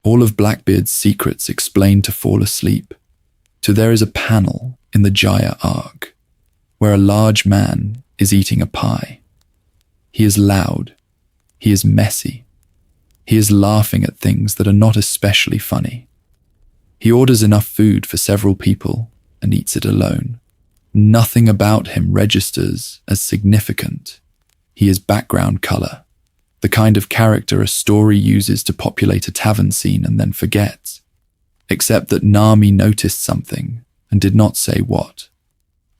all of Blackbeard's secrets explained to fall asleep, to there is a panel in the Jaya arc where a large man is eating a pie. He is loud. He is messy. He is laughing at things that are not especially funny. He orders enough food for several people and eats it alone. Nothing about him registers as significant. He is background color, the kind of character a story uses to populate a tavern scene and then forgets, except that Yami noticed something and did not say what.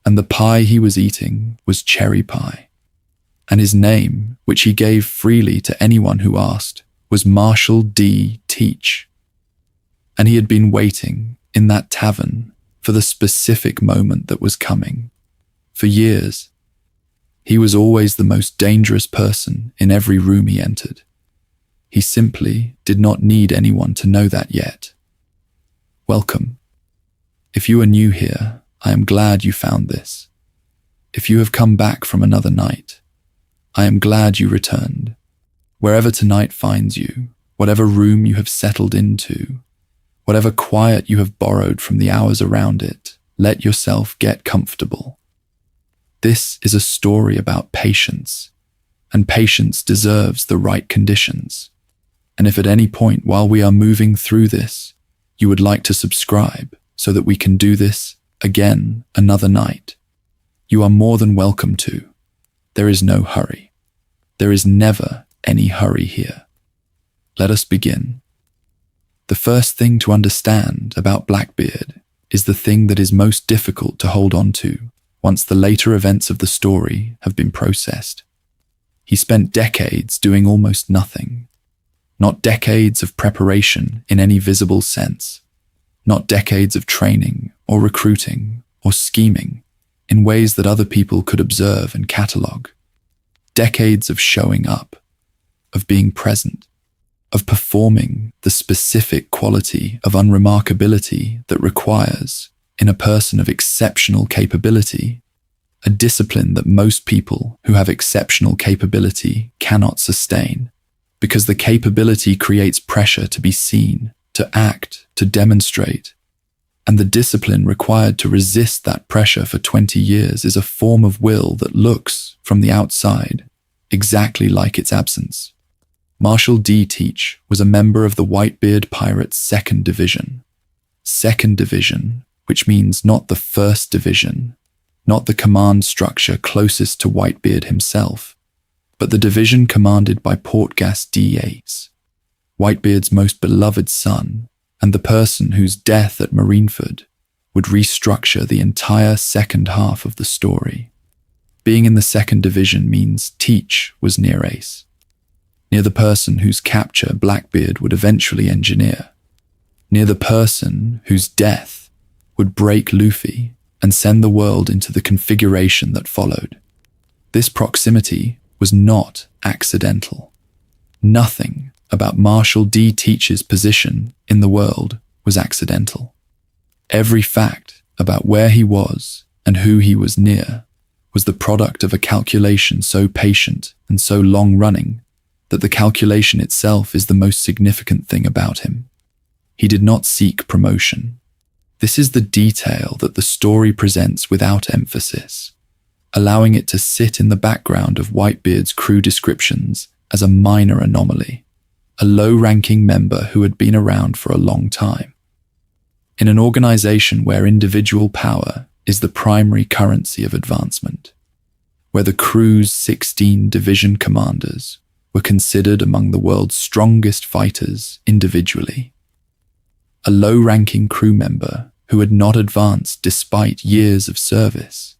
And the pie he was eating was cherry pie. And his name, which he gave freely to anyone who asked, was MarshallDTeach. And he had been waiting in that tavern for the specific moment that was coming. For years, he was always the most dangerous person in every room he entered. He simply did not need anyone to know that yet. Welcome. If you are new here, I am glad you found this. If you have come back from another night, I am glad you returned. Wherever tonight finds you, whatever room you have settled into, whatever quiet you have borrowed from the hours around it, let yourself get comfortable. This is a story about patience, and patience deserves the right conditions. And if at any point while we are moving through this, you would like to subscribe so that we can do this again another night, you are more than welcome to. There is no hurry. There is never any hurry here. Let us begin. The first thing to understand about Blackbeard is the thing that is most difficult to hold on to once the later events of the story have been processed. He spent decades doing almost nothing. Not decades of preparation in any visible sense. Not decades of training or recruiting or scheming in ways that other people could observe and catalogue. Decades of showing up, of being present, of performing the specific quality of unremarkability that requires, in a person of exceptional capability, a discipline that most people who have exceptional capability cannot sustain, because the capability creates pressure to be seen, to act, to demonstrate, and the discipline required to resist that pressure for 20 years is a form of will that looks, from the outside, exactly like its absence. MarshallDTeach was a member of the Whitebeard Pirates' 2nd Division. 2nd Division, which means not the 1st Division, not the command structure closest to Whitebeard himself, but the division commanded by Portgas D8, Whitebeard's most beloved son, and the person whose death at Marineford would restructure the entire second half of the story. Being in the 2nd Division means Teach was near Ace, near the person whose capture Blackbeard would eventually engineer, near the person whose death would break Luffy and send the world into the configuration that followed. This proximity was not accidental. Nothing about MarshallDTeach's position in the world was accidental. Every fact about where he was and who he was near was the product of a calculation so patient and so long-running that the calculation itself is the most significant thing about him. He did not seek promotion. This is the detail that the story presents without emphasis, allowing it to sit in the background of Whitebeard's crew descriptions as a minor anomaly, a low-ranking member who had been around for a long time. In an organization where individual power is the primary currency of advancement, where the crew's 16 division commanders were considered among the world's strongest fighters individually. A low-ranking crew member who had not advanced despite years of service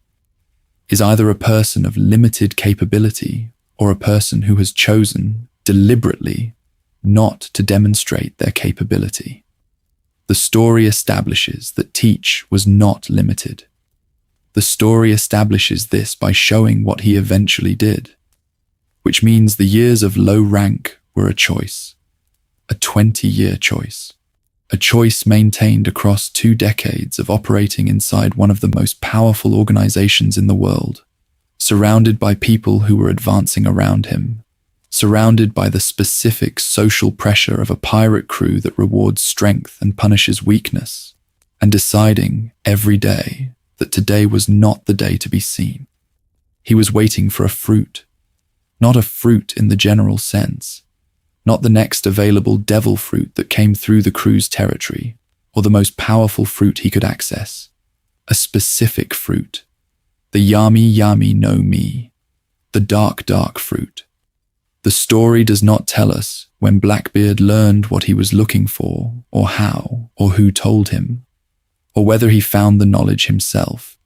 is either a person of limited capability or a person who has chosen deliberately not to demonstrate their capability. The story establishes that Teach was not limited. The story establishes this by showing what he eventually did, which means the years of low rank were a choice, a 20-year choice, a choice maintained across 2 decades of operating inside one of the most powerful organizations in the world, surrounded by people who were advancing around him, surrounded by the specific social pressure of a pirate crew that rewards strength and punishes weakness, and deciding every day that today was not the day to be seen. He was waiting for a fruit, not a fruit in the general sense, not the next available devil fruit that came through the crew's territory, or the most powerful fruit he could access. A specific fruit. The Yami no Mi. The dark fruit. The story does not tell us when Blackbeard learned what he was looking for, or how, or who told him, or whether he found the knowledge himself.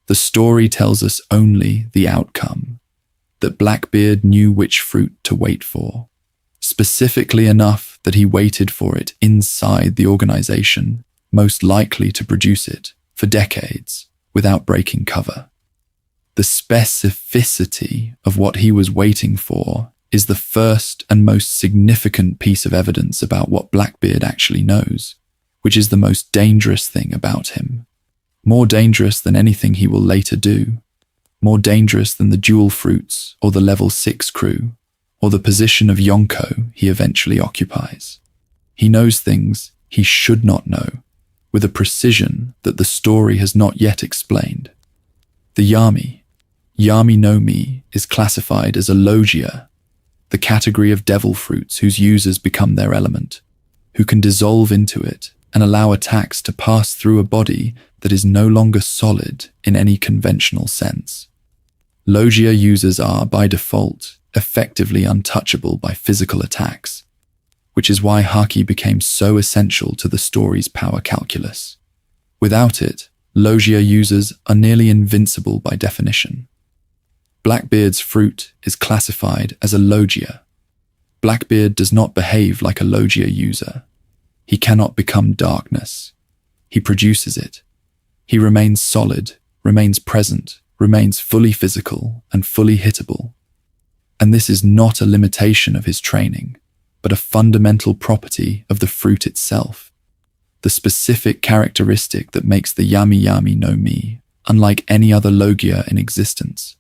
The story tells us only the outcome, that Blackbeard knew which fruit to wait for, specifically enough that he waited for it inside the organization most likely to produce it for decades without breaking cover. The specificity of what he was waiting for is the first and most significant piece of evidence about what Blackbeard actually knows, which is the most dangerous thing about him. More dangerous than anything he will later do. More dangerous than the dual fruits or the level 6 crew, or the position of Yonko he eventually occupies. He knows things he should not know, with a precision that the story has not yet explained. The Yami no Mi, is classified as a logia, the category of devil fruits whose users become their element, who can dissolve into it and allow attacks to pass through a body that is no longer solid in any conventional sense. Logia users are, by default, effectively untouchable by physical attacks, which is why Haki became so essential to the story's power calculus. Without it, Logia users are nearly invincible by definition. Blackbeard's fruit is classified as a Logia. Blackbeard does not behave like a Logia user. He cannot become darkness. He produces it. He remains solid, remains present, remains fully physical and fully hittable. And this is not a limitation of his training, but a fundamental property of the fruit itself. The specific characteristic that makes the Yami no Mi unlike any other Logia in existence.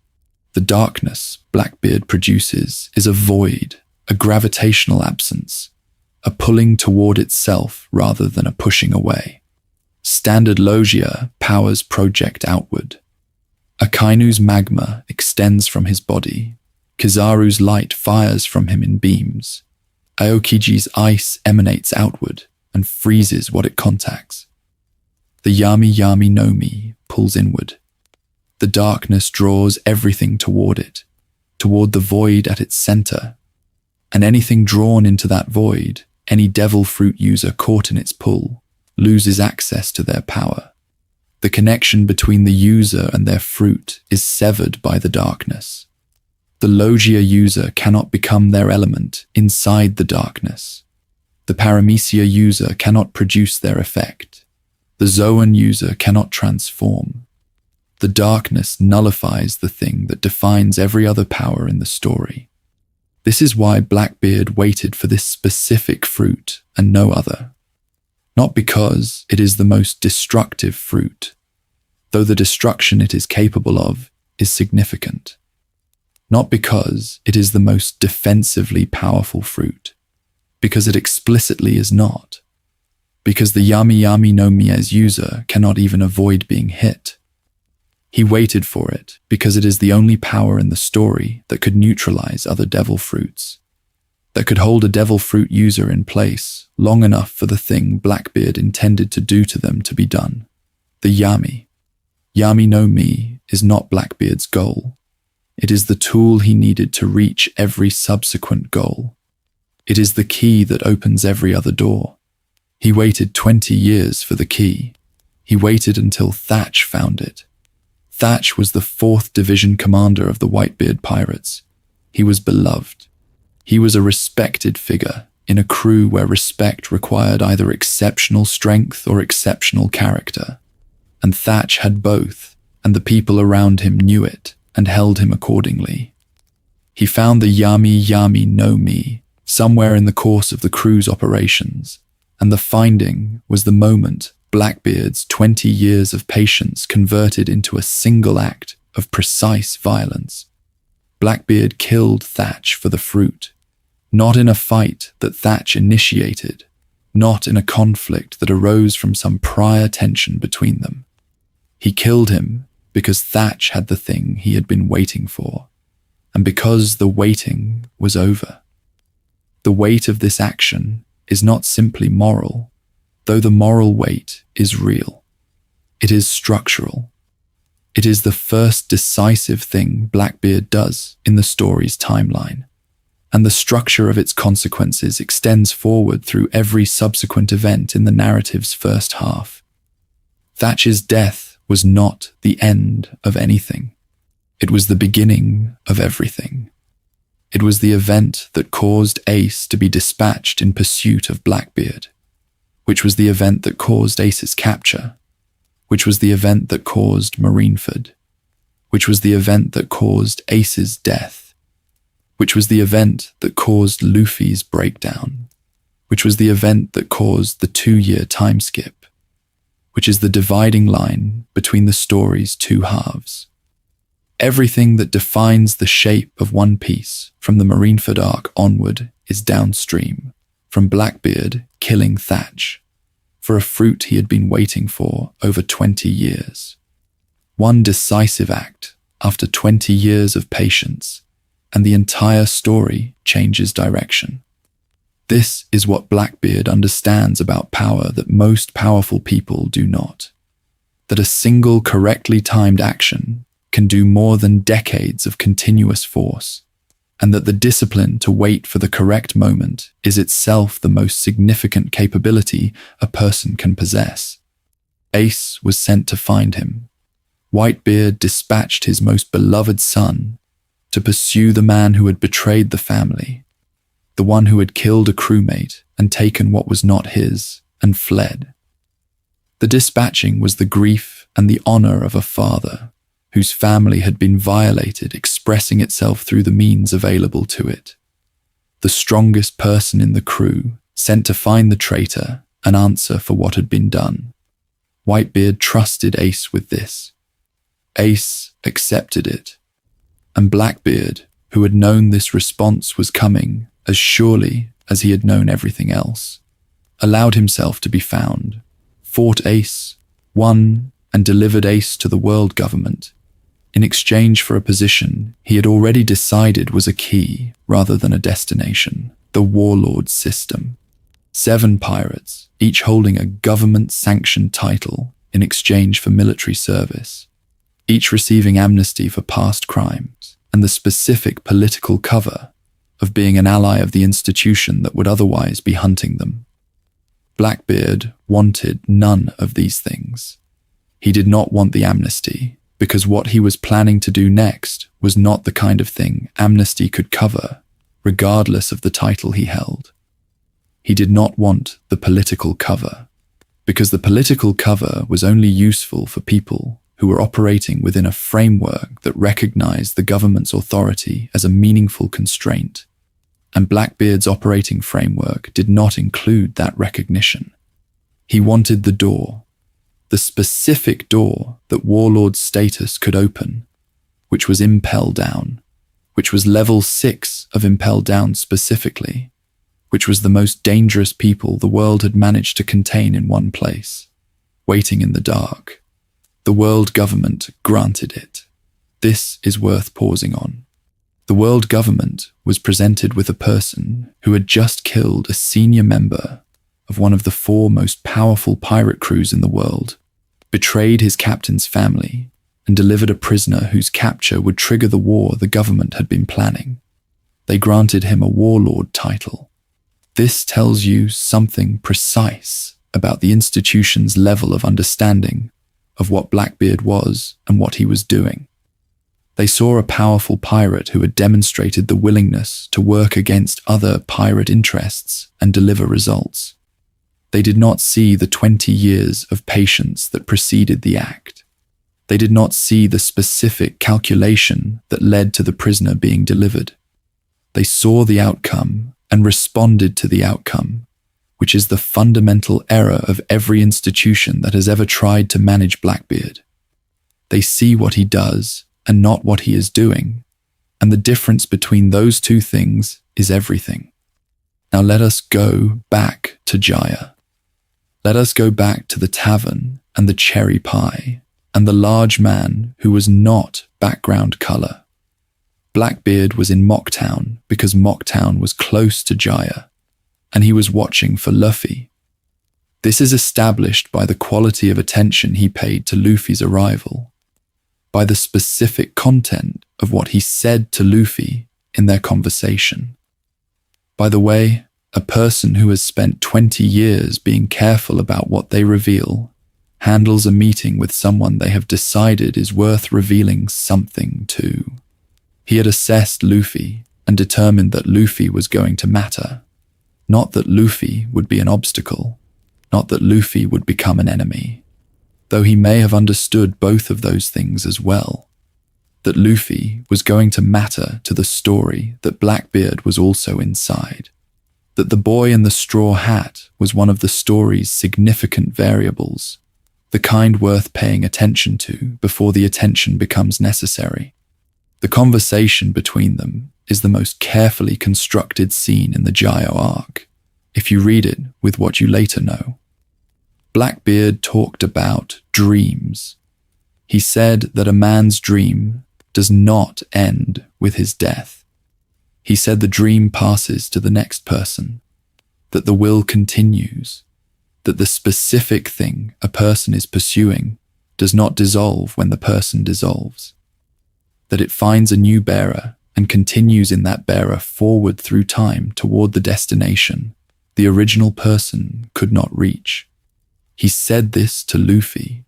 The darkness Blackbeard produces is a void, a gravitational absence, a pulling toward itself rather than a pushing away. Standard Logia powers project outward. Akainu's magma extends from his body. Kizaru's light fires from him in beams. Aokiji's ice emanates outward and freezes what it contacts. The Yami no Mi pulls inward. The darkness draws everything toward it, toward the void at its center. And anything drawn into that void, any devil fruit user caught in its pull, loses access to their power. The connection between the user and their fruit is severed by the darkness. The Logia user cannot become their element inside the darkness. The Paramecia user cannot produce their effect. The Zoan user cannot transform. The darkness nullifies the thing that defines every other power in the story. This is why Blackbeard waited for this specific fruit and no other. Not because it is the most destructive fruit, though the destruction it is capable of is significant. Not because it is the most defensively powerful fruit, because it explicitly is not. Because the Yami no Mi's user cannot even avoid being hit. He waited for it because it is the only power in the story that could neutralize other devil fruits, that could hold a devil fruit user in place long enough for the thing Blackbeard intended to do to them to be done. The Yami no Mi is not Blackbeard's goal. It is the tool he needed to reach every subsequent goal. It is the key that opens every other door. He waited 20 years for the key. He waited until Thatch found it. Thatch was the 4th Division commander of the Whitebeard pirates. He was beloved. He was a respected figure in a crew where respect required either exceptional strength or exceptional character. And Thatch had both, and the people around him knew it and held him accordingly. He found the Yami no Mi somewhere in the course of the crew's operations, and the finding was the moment Blackbeard's 20 years of patience converted into a single act of precise violence. Blackbeard killed Thatch for the fruit, not in a fight that Thatch initiated, not in a conflict that arose from some prior tension between them. He killed him because Thatch had the thing he had been waiting for, and because the waiting was over. The weight of this action is not simply moral, though the moral weight is real. It is structural. It is the first decisive thing Blackbeard does in the story's timeline, and the structure of its consequences extends forward through every subsequent event in the narrative's first half. Thatch's death was not the end of anything. It was the beginning of everything. It was the event that caused Ace to be dispatched in pursuit of Blackbeard, which was the event that caused Ace's capture, which was the event that caused Marineford, which was the event that caused Ace's death, which was the event that caused Luffy's breakdown, which was the event that caused the 2-year time skip, which is the dividing line between the story's two halves. Everything that defines the shape of One Piece from the Marineford arc onward is downstream, from Blackbeard killing Thatch, for a fruit he had been waiting for over 20 years. One decisive act after 20 years of patience, and the entire story changes direction. This is what Blackbeard understands about power that most powerful people do not. That a single correctly timed action can do more than decades of continuous force, and that the discipline to wait for the correct moment is itself the most significant capability a person can possess. Ace was sent to find him. Whitebeard dispatched his most beloved son to pursue the man who had betrayed the family, the one who had killed a crewmate and taken what was not his and fled. The dispatching was the grief and the honor of a father whose family had been violated, expressing itself through the means available to it. The strongest person in the crew sent to find the traitor and answer for what had been done. Whitebeard trusted Ace with this. Ace accepted it, and Blackbeard, who had known this response was coming as surely as he had known everything else, allowed himself to be found, fought Ace, won, and delivered Ace to the world government, in exchange for a position he had already decided was a key rather than a destination, the Warlord system. 7 pirates, each holding a government-sanctioned title in exchange for military service, each receiving amnesty for past crimes and the specific political cover of being an ally of the institution that would otherwise be hunting them. Blackbeard wanted none of these things. He did not want the amnesty, because what he was planning to do next was not the kind of thing amnesty could cover, regardless of the title he held. He did not want the political cover, because the political cover was only useful for people who were operating within a framework that recognized the government's authority as a meaningful constraint, and Blackbeard's operating framework did not include that recognition. He wanted the door, the specific door that Warlord's status could open, which was Impel Down, which was level 6 of Impel Down specifically, which was the most dangerous people the world had managed to contain in one place, waiting in the dark. The world government granted it. This is worth pausing on. The world government was presented with a person who had just killed a senior member of one of the 4 most powerful pirate crews in the world, betrayed his captain's family, and delivered a prisoner whose capture would trigger the war the government had been planning. They granted him a Warlord title. This tells you something precise about the institution's level of understanding of what Blackbeard was and what he was doing. They saw a powerful pirate who had demonstrated the willingness to work against other pirate interests and deliver results. They did not see the 20 years of patience that preceded the act. They did not see the specific calculation that led to the prisoner being delivered. They saw the outcome and responded to the outcome, which is the fundamental error of every institution that has ever tried to manage Blackbeard. They see what he does and not what he is doing, And the difference between those two things is everything. Now let us go back to Jaya. Let us go back to the tavern and the cherry pie and the large man who was not background color. Blackbeard was in Mocktown because Mocktown was close to Jaya, and he was watching for Luffy. This is established by the quality of attention he paid to Luffy's arrival, by the specific content of what he said to Luffy in their conversation. By the way, a person who has spent 20 years being careful about what they reveal handles a meeting with someone they have decided is worth revealing something to. He had assessed Luffy and determined that Luffy was going to matter, not that Luffy would be an obstacle, not that Luffy would become an enemy, though he may have understood both of those things as well, that Luffy was going to matter to the story that Blackbeard was also inside, that the boy in the straw hat was one of the story's significant variables, the kind worth paying attention to before the attention becomes necessary. The conversation between them is the most carefully constructed scene in the Jaya arc, if you read it with what you later know. Blackbeard talked about dreams. He said that a man's dream does not end with his death. He said the dream passes to the next person, that the will continues, that the specific thing a person is pursuing does not dissolve when the person dissolves, that it finds a new bearer and continues in that bearer forward through time toward the destination the original person could not reach. He said this to Luffy.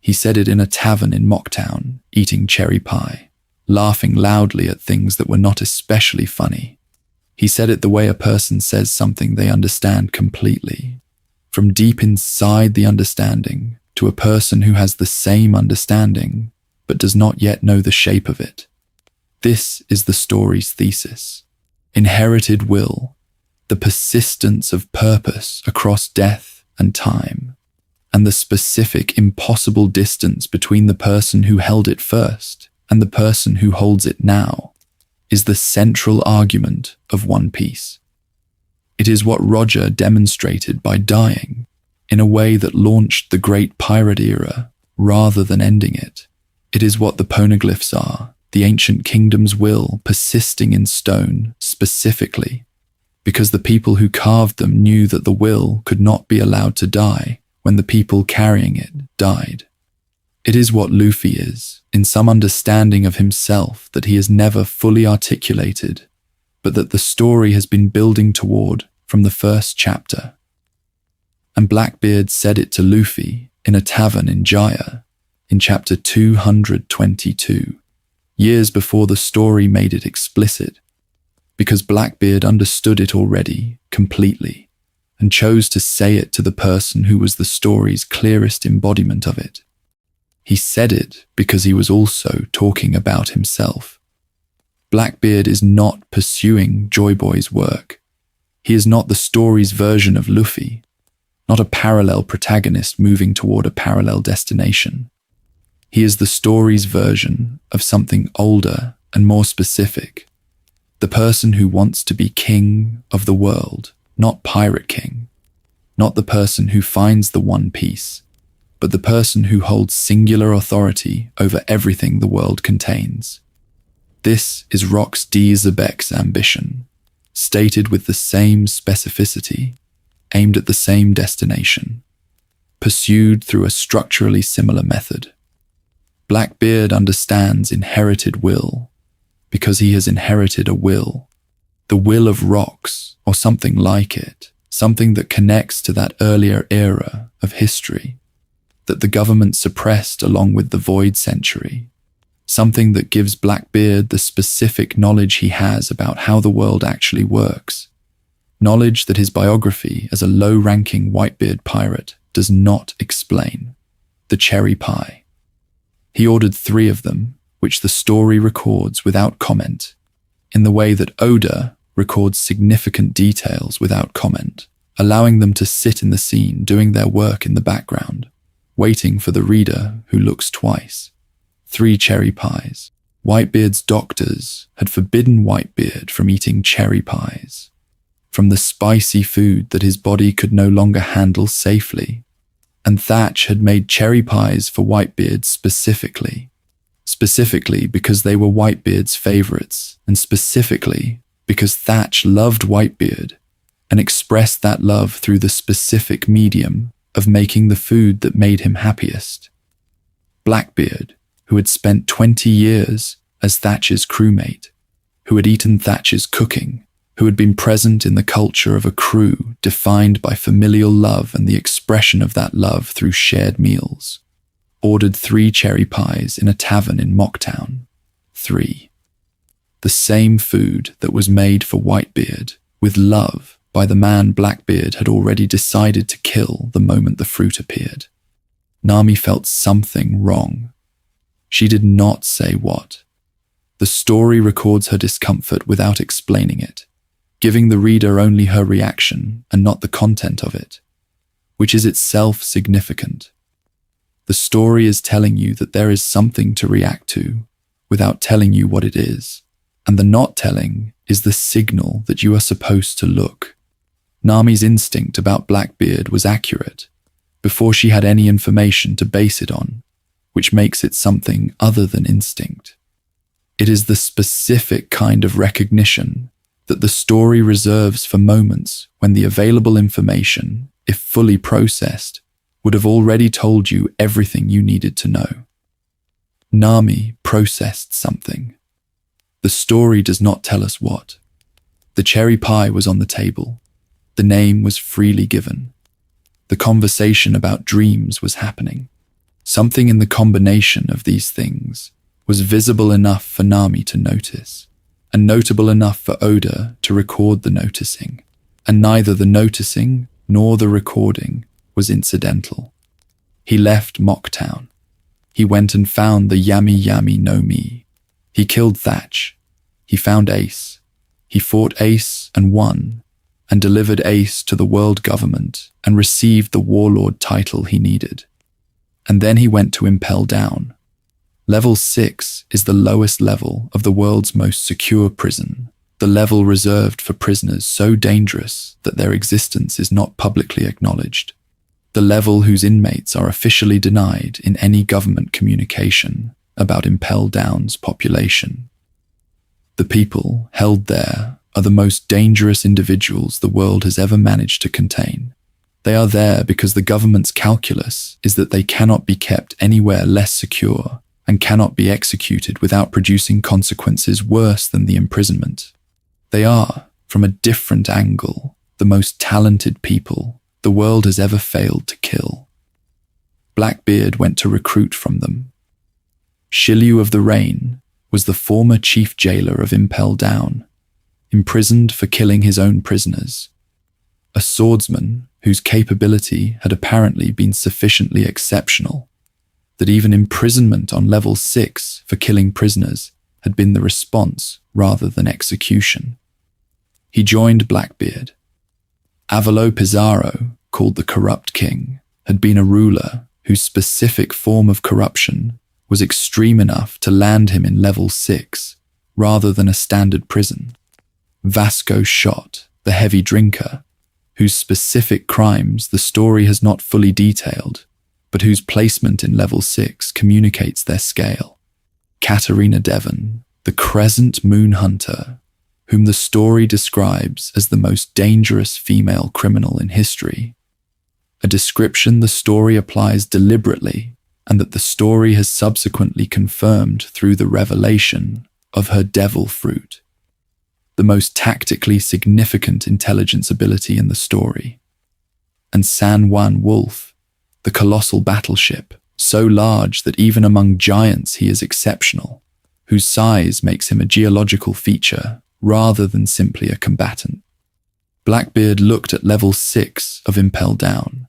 He said it in a tavern in Mocktown, eating cherry pie, laughing loudly at things that were not especially funny. He said it the way a person says something they understand completely, from deep inside the understanding to a person who has the same understanding but does not yet know the shape of it. This is the story's thesis. Inherited will, the persistence of purpose across death and time, and the specific impossible distance between the person who held it first and the person who holds it now, is the central argument of One Piece. It is what Roger demonstrated by dying in a way that launched the Great Pirate Era rather than ending it. It is what the poneglyphs are, the ancient kingdom's will persisting in stone specifically, because the people who carved them knew that the will could not be allowed to die when the people carrying it died. It is what Luffy is, in some understanding of himself that he has never fully articulated, but that the story has been building toward from the first chapter. And Blackbeard said it to Luffy in a tavern in Jaya, in chapter 222, years before the story made it explicit, because Blackbeard understood it already, completely, and chose to say it to the person who was the story's clearest embodiment of it. He said it because he was also talking about himself. Blackbeard is not pursuing Joy Boy's work. He is not the story's version of Luffy, not a parallel protagonist moving toward a parallel destination. He is the story's version of something older and more specific, the person who wants to be king of the world, not pirate king, not the person who finds the One Piece, but the person who holds singular authority over everything the world contains. This is Rox D. Zebek's ambition, stated with the same specificity, aimed at the same destination, pursued through a structurally similar method. Blackbeard understands inherited will because he has inherited a will, the will of Rox, or something like it, something that connects to that earlier era of history that the government suppressed along with the Void Century, something that gives Blackbeard the specific knowledge he has about how the world actually works, knowledge that his biography as a low-ranking Whitebeard pirate does not explain, the cherry pie. He ordered 3 of them, which the story records without comment, in the way that Oda records significant details without comment, allowing them to sit in the scene doing their work in the background, waiting for the reader who looks twice. 3 cherry pies. Whitebeard's doctors had forbidden Whitebeard from eating cherry pies, from the spicy food that his body could no longer handle safely, and Thatch had made cherry pies for Whitebeard specifically because they were Whitebeard's favorites, and specifically because Thatch loved Whitebeard and expressed that love through the specific medium of making the food that made him happiest. Blackbeard, who had spent 20 years as Thatch's crewmate, who had eaten Thatch's cooking, who had been present in the culture of a crew defined by familial love and the expression of that love through shared meals, ordered 3 cherry pies in a tavern in Mocktown. 3. The same food that was made for Whitebeard, with love, by the man Blackbeard had already decided to kill the moment the fruit appeared. Yami felt something wrong. She did not say what. The story records her discomfort without explaining it, giving the reader only her reaction and not the content of it, which is itself significant. The story is telling you that there is something to react to without telling you what it is, and the not telling is the signal that you are supposed to look. Yami's instinct about Blackbeard was accurate before she had any information to base it on, which makes it something other than instinct. It is the specific kind of recognition that the story reserves for moments when the available information, if fully processed, would have already told you everything you needed to know. Yami processed something. The story does not tell us what. The cherry pie was on the table. The name was freely given. The conversation about dreams was happening. Something in the combination of these things was visible enough for Yami to notice, and notable enough for Oda to record the noticing, and neither the noticing nor the recording was incidental. He left Mocktown. He went and found the Yami no Mi. He killed Thatch. He found Ace. He fought Ace and won, and delivered Ace to the world government and received the Warlord title he needed. And then he went to Impel Down. Level 6 is the lowest level of the world's most secure prison, the level reserved for prisoners so dangerous that their existence is not publicly acknowledged, the level whose inmates are officially denied in any government communication about Impel Down's population. The people held there are the most dangerous individuals the world has ever managed to contain. They are there because the government's calculus is that they cannot be kept anywhere less secure and cannot be executed without producing consequences worse than the imprisonment. They are, from a different angle, the most talented people the world has ever failed to kill. Blackbeard went to recruit from them. Shilyu of the Rain was the former chief jailer of Impel Down, imprisoned for killing his own prisoners. A swordsman whose capability had apparently been sufficiently exceptional that even imprisonment on level 6 for killing prisoners had been the response rather than execution. He joined Blackbeard. Avalo Pizarro, called the Corrupt King, had been a ruler whose specific form of corruption was extreme enough to land him in level 6 rather than a standard prison. Vasco Shot, the heavy drinker, whose specific crimes the story has not fully detailed, but whose placement in level 6 communicates their scale. Katarina Devon, the Crescent Moon Hunter, whom the story describes as the most dangerous female criminal in history, a description the story applies deliberately and that the story has subsequently confirmed through the revelation of her devil fruit, the most tactically significant intelligence ability in the story. And San Juan Wolf, the colossal battleship, so large that even among giants he is exceptional, whose size makes him a geological feature rather than simply a combatant. Blackbeard looked at level 6 of Impel Down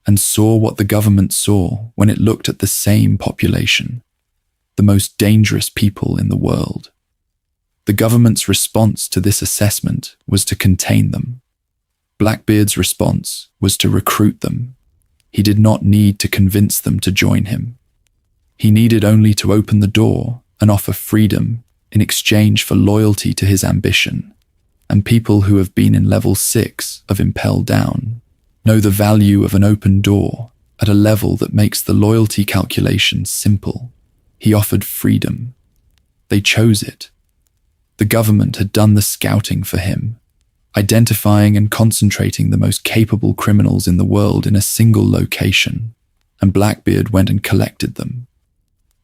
and saw what the government saw when it looked at the same population, the most dangerous people in the world. The government's response to this assessment was to contain them. Blackbeard's response was to recruit them. He did not need to convince them to join him. He needed only to open the door and offer freedom in exchange for loyalty to his ambition. And people who have been in level 6 of Impel down know the value of an open door at a level that makes the loyalty calculation simple. He offered freedom. They chose it. The government had done the scouting for him, identifying and concentrating the most capable criminals in the world in a single location, and Blackbeard went and collected them.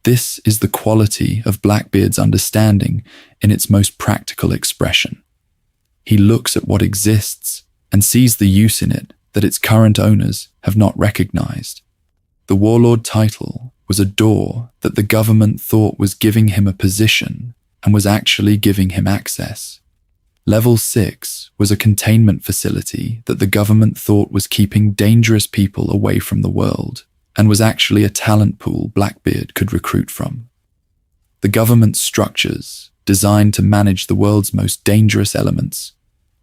This is the quality of Blackbeard's understanding in its most practical expression. He looks at what exists and sees the use in it that its current owners have not recognized. The Warlord title was a door that the government thought was giving him a position and was actually giving him access. Level 6 was a containment facility that the government thought was keeping dangerous people away from the world, and was actually a talent pool Blackbeard could recruit from. The government's structures, designed to manage the world's most dangerous elements,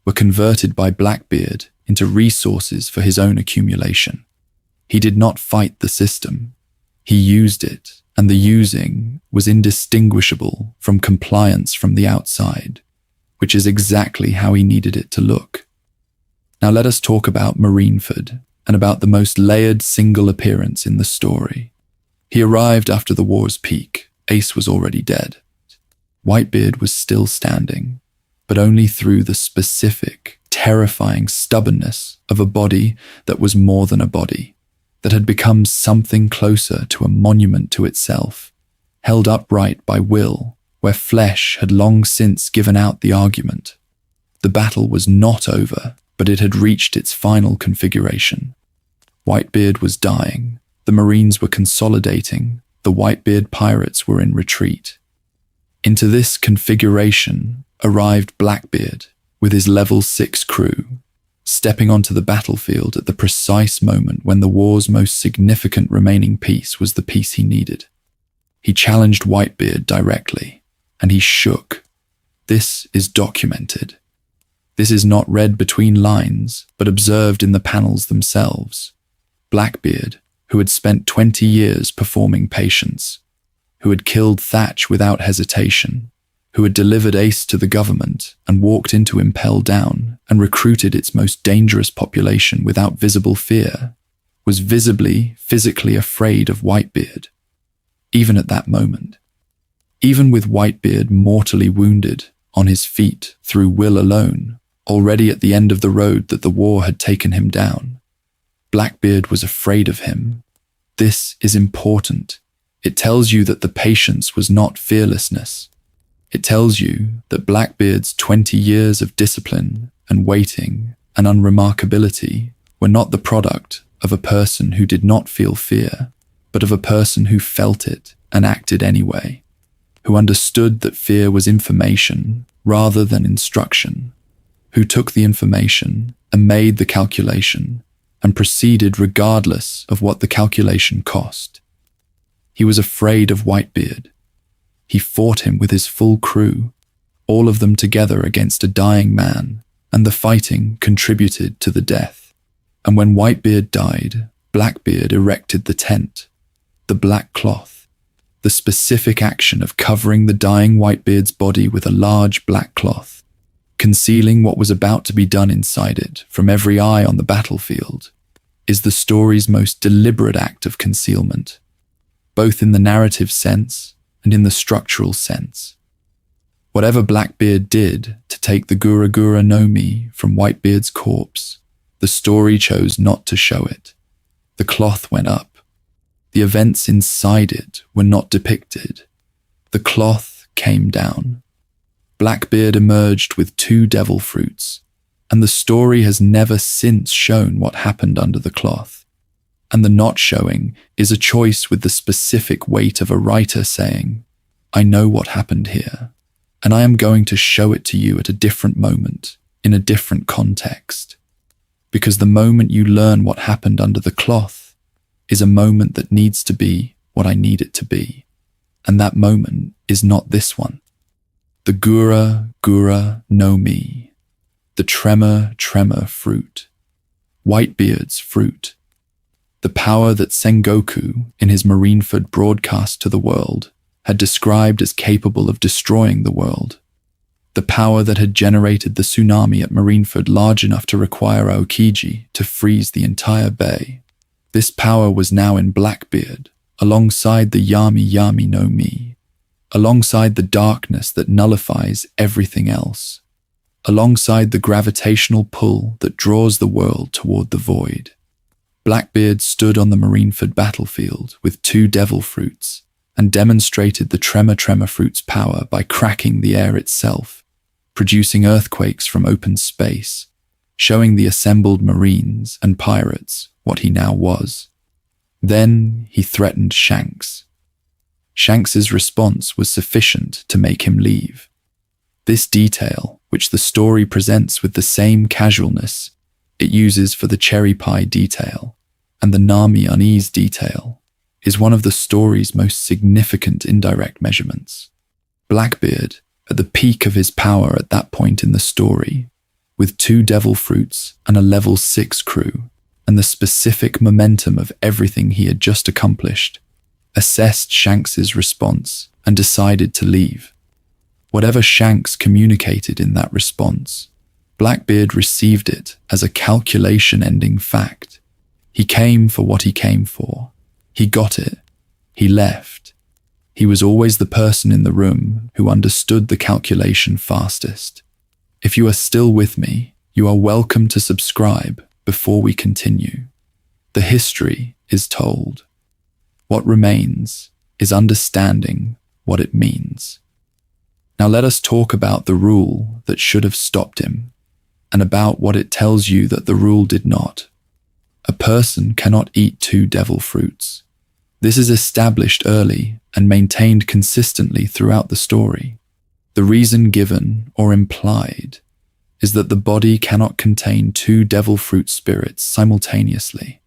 were converted by Blackbeard into resources for his own accumulation. He did not fight the system. He used it, and the using was indistinguishable from compliance from the outside, which is exactly how he needed it to look. Now let us talk about Marineford, and about the most layered single appearance in the story. He arrived after the war's peak. Ace was already dead. Whitebeard was still standing, but only through the specific, terrifying stubbornness of a body that was more than a body, that had become something closer to a monument to itself, held upright by will, where flesh had long since given out the argument. The battle was not over, but it had reached its final configuration. Whitebeard was dying, the Marines were consolidating, the Whitebeard pirates were in retreat. Into this configuration arrived Blackbeard with his level 6 crew, stepping onto the battlefield at the precise moment when the war's most significant remaining piece was the piece he needed. He challenged Whitebeard directly, and he shook. This is documented. This is not read between lines, but observed in the panels themselves. Blackbeard, who had spent 20 years performing patience, who had killed Thatch without hesitation, who had delivered Ace to the government and walked into Impel down and recruited its most dangerous population without visible fear, was visibly, physically afraid of Whitebeard, even at that moment. Even with Whitebeard mortally wounded, on his feet through will alone, already at the end of the road that the war had taken him down, Blackbeard was afraid of him. This is important. It tells you that the patience was not fearlessness. It tells you that Blackbeard's 20 years of discipline and waiting and unremarkability were not the product of a person who did not feel fear, but of a person who felt it and acted anyway, who understood that fear was information rather than instruction, who took the information and made the calculation and proceeded regardless of what the calculation cost. He was afraid of Whitebeard. He fought him with his full crew, all of them together against a dying man, and the fighting contributed to the death. And when Whitebeard died, Blackbeard erected the tent, the black cloth, the specific action of covering the dying Whitebeard's body with a large black cloth, concealing what was about to be done inside it from every eye on the battlefield, is the story's most deliberate act of concealment, both in the narrative sense and in the structural sense. Whatever Blackbeard did to take the Gura Gura no Mi from Whitebeard's corpse, the story chose not to show it. The cloth went up. The events inside it were not depicted. The cloth came down. Blackbeard emerged with 2 devil fruits, and the story has never since shown what happened under the cloth. And the not showing is a choice with the specific weight of a writer saying, I know what happened here, and I am going to show it to you at a different moment, in a different context. Because the moment you learn what happened under the cloth is a moment that needs to be what I need it to be, and that moment is not this one. The Gura Gura no Mi, the Tremor fruit, Whitebeard's fruit, the power that Sengoku in his Marineford broadcast to the world had described as capable of destroying the world. The power that had generated the tsunami at Marineford large enough to require Aokiji to freeze the entire bay. This power was now in Blackbeard, alongside the Yami no Mi, alongside the darkness that nullifies everything else, alongside the gravitational pull that draws the world toward the void. Blackbeard stood on the Marineford battlefield with 2 devil fruits and demonstrated the tremor fruit's power by cracking the air itself, producing earthquakes from open space, showing the assembled marines and pirates what he now was. Then he threatened Shanks. Shanks's response was sufficient to make him leave. This detail, which the story presents with the same casualness it uses for the cherry pie detail and the Nami unease detail, is one of the story's most significant indirect measurements. Blackbeard, at the peak of his power at that point in the story, with 2 devil fruits and a level 6 crew, and the specific momentum of everything he had just accomplished, assessed Shanks's response and decided to leave. Whatever Shanks communicated in that response, Blackbeard received it as a calculation-ending fact. He came for what he came for. He got it. He left. He was always the person in the room who understood the calculation fastest. If you are still with me, you are welcome to subscribe before we continue. The history is told. What remains is understanding what it means. Now let us talk about the rule that should have stopped him, and about what it tells you that the rule did not. A person cannot eat 2 devil fruits. This is established early and maintained consistently throughout the story. The reason given or implied is that the body cannot contain 2 devil fruit spirits simultaneously,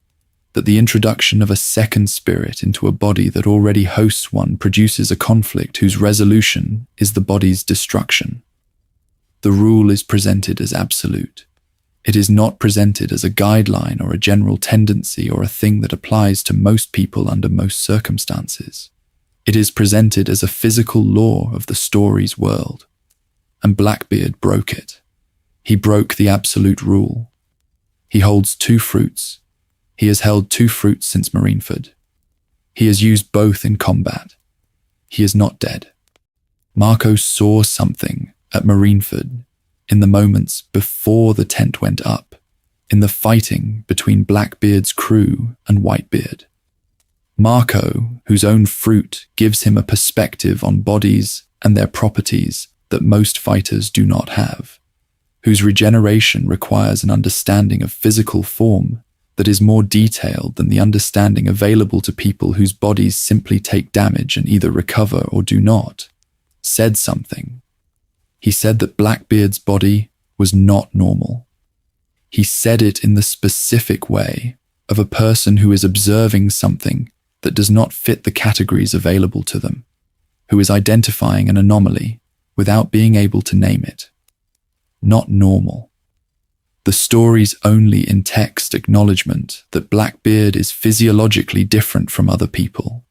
that the introduction of a second spirit into a body that already hosts one produces a conflict whose resolution is the body's destruction. The rule is presented as absolute. It is not presented as a guideline or a general tendency or a thing that applies to most people under most circumstances. It is presented as a physical law of the story's world, and Blackbeard broke it. He broke the absolute rule. He holds 2 fruits. He has held 2 fruits since Marineford. He has used both in combat. He is not dead. Marco saw something at Marineford in the moments before the tent went up, in the fighting between Blackbeard's crew and Whitebeard. Marco, whose own fruit gives him a perspective on bodies and their properties that most fighters do not have, whose regeneration requires an understanding of physical form that is more detailed than the understanding available to people whose bodies simply take damage and either recover or do not, said something. He said that Blackbeard's body was not normal. He said it in the specific way of a person who is observing something that does not fit the categories available to them, who is identifying an anomaly without being able to name it. Not normal. The story's only in-text acknowledgement that Blackbeard is physiologically different from other people,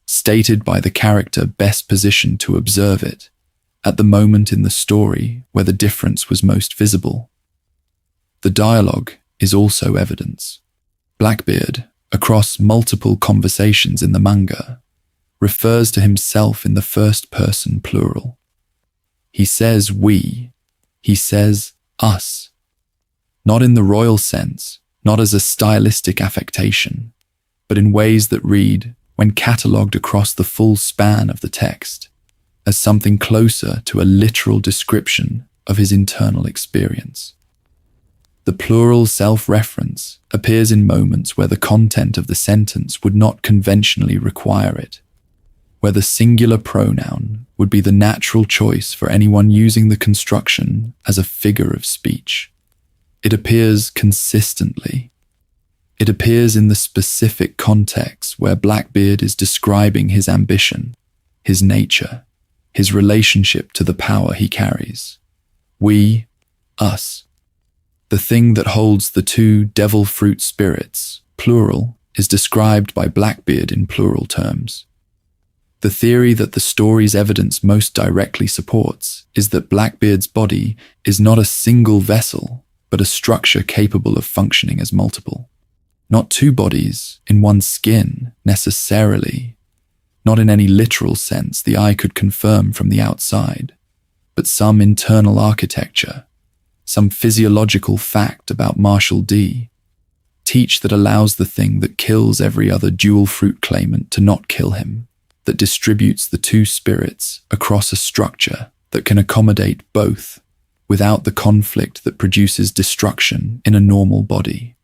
stated by the character best positioned to observe it, at the moment in the story where the difference was most visible. The dialogue is also evidence. Blackbeard, across multiple conversations in the manga, refers to himself in the first person plural. He says we, he says us, not in the royal sense, not as a stylistic affectation, but in ways that read, when catalogued across the full span of the text, as something closer to a literal description of his internal experience. The plural self-reference appears in moments where the content of the sentence would not conventionally require it, where the singular pronoun would be the natural choice for anyone using the construction as a figure of speech. It appears consistently. It appears in the specific context where Blackbeard is describing his ambition, his nature, his relationship to the power he carries. We, us. The thing that holds the 2 devil fruit spirits, plural, is described by Blackbeard in plural terms. The theory that the story's evidence most directly supports is that Blackbeard's body is not a single vessel, but a structure capable of functioning as multiple. Not two bodies in one skin, necessarily. Not in any literal sense the eye could confirm from the outside, but some internal architecture, some physiological fact about MarshallDTeach that allows the thing that kills every other dual fruit claimant to not kill him, that distributes the two spirits across a structure that can accommodate both without the conflict that produces destruction in a normal body.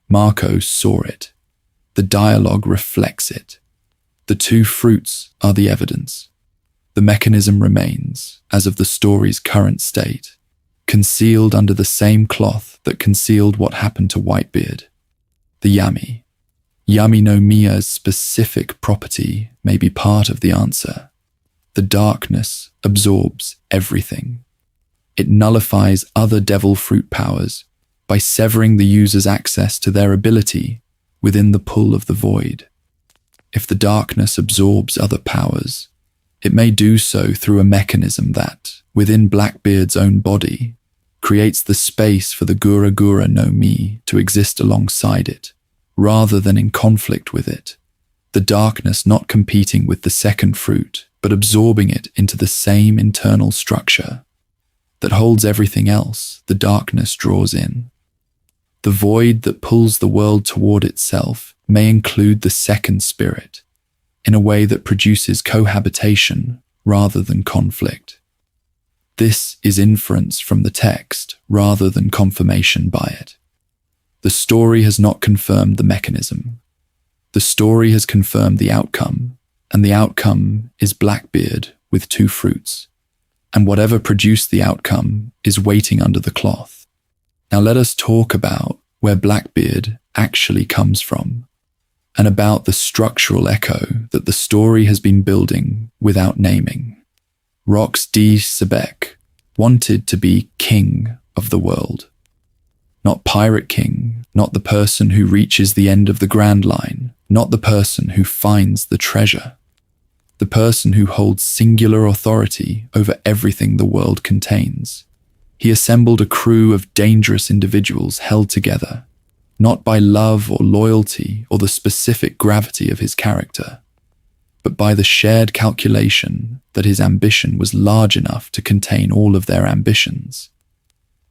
Marco saw it. The dialogue reflects it. The two fruits are the evidence. The mechanism remains, as of the story's current state, concealed under the same cloth that concealed what happened to Whitebeard. The Yami. Yami no Mia's specific property may be part of the answer. The darkness absorbs everything. It nullifies other devil fruit powers by severing the user's access to their ability within the pull of the void. If the darkness absorbs other powers, it may do so through a mechanism that, within Blackbeard's own body, creates the space for the Gura Gura no Mi to exist alongside it, rather than in conflict with it, the darkness not competing with the second fruit, but absorbing it into the same internal structure that holds everything else the darkness draws in. The void that pulls the world toward itself may include the second spirit, in a way that produces cohabitation rather than conflict. This is inference from the text rather than confirmation by it. The story has not confirmed the mechanism. The story has confirmed the outcome, and the outcome is Blackbeard with two fruits. And whatever produced the outcome is waiting under the cloth. Now let us talk about where Blackbeard actually comes from, and about the structural echo that the story has been building without naming. Rox D. Sebek wanted to be king of the world. Not pirate king, not the person who reaches the end of the Grand Line, not the person who finds the treasure. The person who holds singular authority over everything the world contains. He assembled a crew of dangerous individuals held together, not by love or loyalty or the specific gravity of his character, but by the shared calculation that his ambition was large enough to contain all of their ambitions,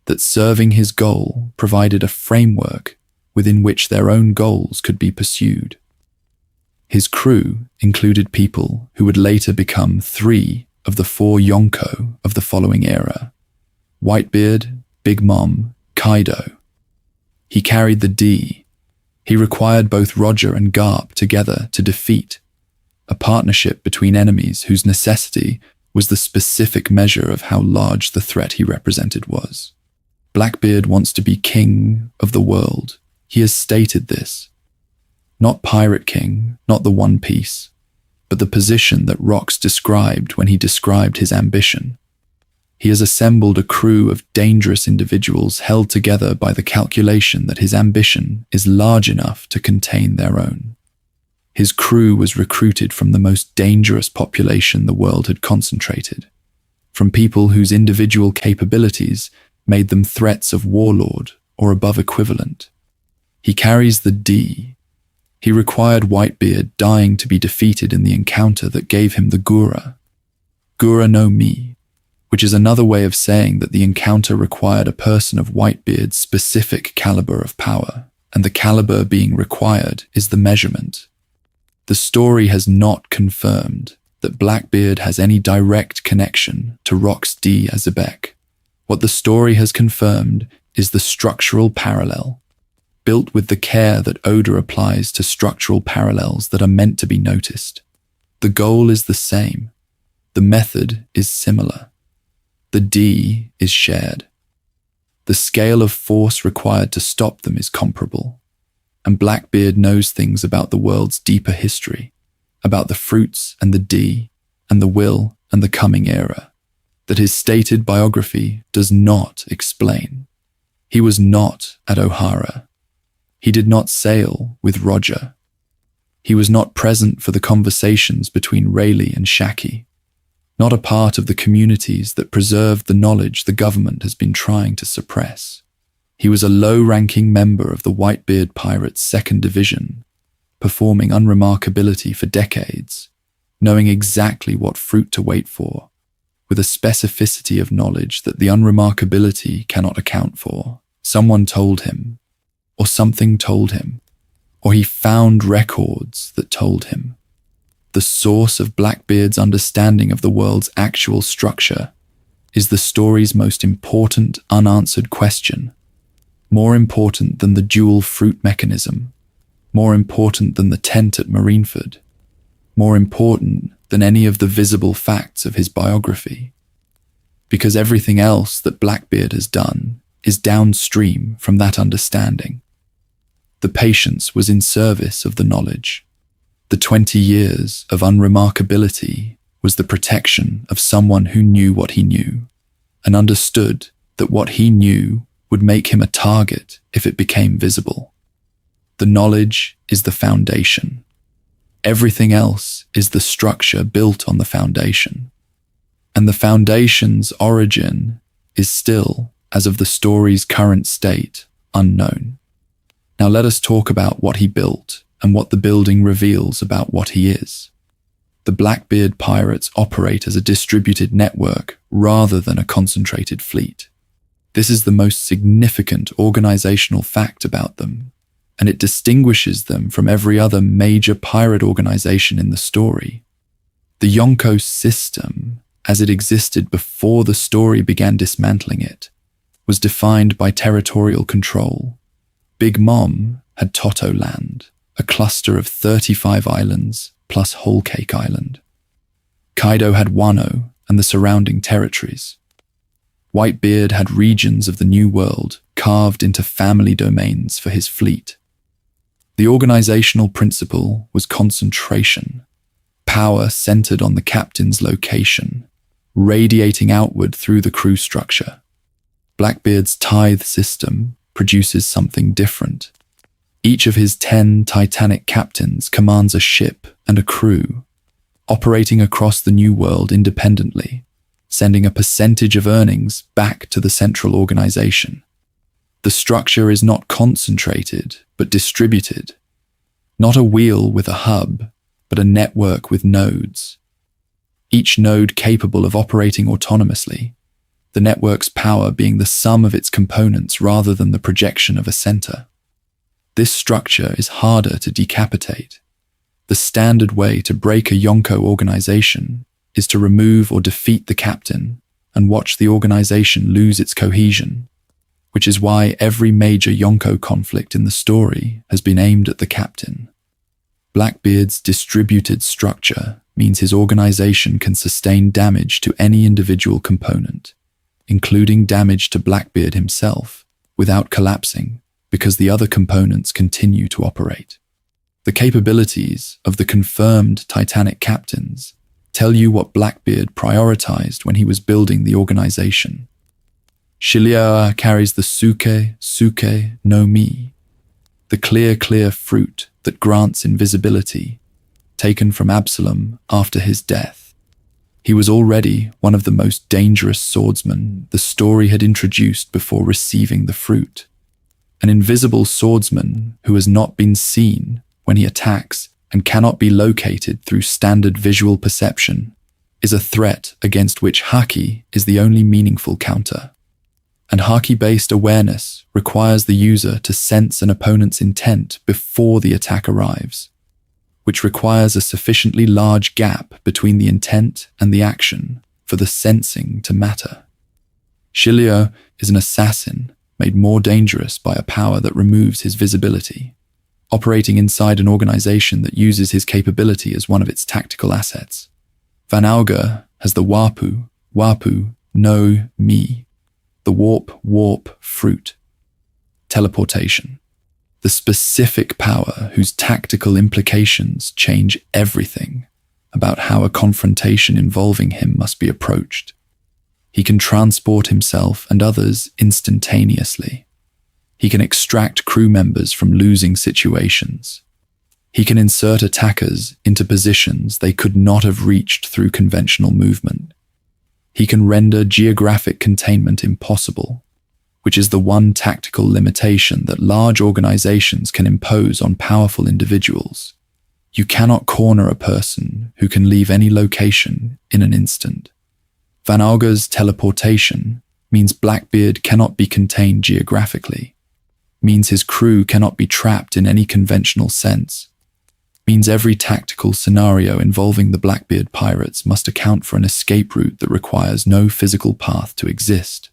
that serving his goal provided a framework within which their own goals could be pursued. His crew included people who would later become 3 of the 4 Yonko of the following era: Whitebeard, Big Mom, Kaido. He carried the D. He required both Roger and Garp together to defeat, a partnership between enemies whose necessity was the specific measure of how large the threat he represented was. Blackbeard wants to be king of the world. He has stated this. Not Pirate King, not the One Piece, but the position that Rox described when he described his ambition. He has assembled a crew of dangerous individuals held together by the calculation that his ambition is large enough to contain their own. His crew was recruited from the most dangerous population the world had concentrated, from people whose individual capabilities made them threats of Warlord or above equivalent. He carries the D. He required Whitebeard dying to be defeated in the encounter that gave him the Gura no Mi, which is another way of saying that the encounter required a person of Whitebeard's specific caliber of power, and the caliber being required is the measurement. The story has not confirmed that Blackbeard has any direct connection to Rox D. Azebek. What the story has confirmed is the structural parallel, built with the care that Oda applies to structural parallels that are meant to be noticed. The goal is the same. The method is similar. The D is shared. The scale of force required to stop them is comparable. And Blackbeard knows things about the world's deeper history, about the fruits and the D, and the will and the coming era, that his stated biography does not explain. He was not at Ohara. He did not sail with Roger. He was not present for the conversations between Rayleigh and Shaki, not a part of the communities that preserved the knowledge the government has been trying to suppress. He was a low-ranking member of the Whitebeard Pirates' 2nd Division, performing unremarkability for decades, knowing exactly what fruit to wait for, with a specificity of knowledge that the unremarkability cannot account for. Someone told him, or something told him, or he found records that told him. The source of Blackbeard's understanding of the world's actual structure is the story's most important unanswered question, more important than the dual fruit mechanism, more important than the tent at Marineford, more important than any of the visible facts of his biography. Because everything else that Blackbeard has done is downstream from that understanding. The patience was in service of the knowledge. The 20 years of unremarkability was the protection of someone who knew what he knew, and understood that what he knew would make him a target if it became visible. The knowledge is the foundation. Everything else is the structure built on the foundation. And the foundation's origin is still, as of the story's current state, unknown. Now let us talk about what he built and what the building reveals about what he is. The Blackbeard pirates operate as a distributed network rather than a concentrated fleet. This is the most significant organizational fact about them, and it distinguishes them from every other major pirate organization in the story. The Yonko system, as it existed before the story began dismantling it, was defined by territorial control. Big Mom had Toto Land, a cluster of 35 islands plus Whole Cake Island. Kaido had Wano and the surrounding territories. Whitebeard had regions of the New World carved into family domains for his fleet. The organizational principle was concentration, power centered on the captain's location, radiating outward through the crew structure. Blackbeard's tithe system produces something different. Each of his 10 Titanic captains commands a ship and a crew, operating across the New World independently, sending a percentage of earnings back to the central organization. The structure is not concentrated, but distributed. Not a wheel with a hub, but a network with nodes. Each node capable of operating autonomously, the network's power being the sum of its components rather than the projection of a center. This structure is harder to decapitate. The standard way to break a Yonko organization is to remove or defeat the captain and watch the organization lose its cohesion, which is why every major Yonko conflict in the story has been aimed at the captain. Blackbeard's distributed structure means his organization can sustain damage to any individual component, including damage to Blackbeard himself, without collapsing, because the other components continue to operate. The capabilities of the confirmed Titanic captains tell you what Blackbeard prioritized when he was building the organization. Shiliara carries the Suke no Mi, the clear fruit that grants invisibility, taken from Absalom after his death. He was already one of the most dangerous swordsmen the story had introduced before receiving the fruit. An invisible swordsman who has not been seen when he attacks and cannot be located through standard visual perception is a threat against which Haki is the only meaningful counter. And Haki-based awareness requires the user to sense an opponent's intent before the attack arrives, which requires a sufficiently large gap between the intent and the action for the sensing to matter. Shilio is an assassin made more dangerous by a power that removes his visibility, operating inside an organization that uses his capability as one of its tactical assets. Van Auger has the Wapu no Mi, the warp fruit, teleportation, the specific power whose tactical implications change everything about how a confrontation involving him must be approached. He can transport himself and others instantaneously. He can extract crew members from losing situations. He can insert attackers into positions they could not have reached through conventional movement. He can render geographic containment impossible, which is the one tactical limitation that large organizations can impose on powerful individuals. You cannot corner a person who can leave any location in an instant. Van Auger's teleportation means Blackbeard cannot be contained geographically, means his crew cannot be trapped in any conventional sense, means every tactical scenario involving the Blackbeard pirates must account for an escape route that requires no physical path to exist.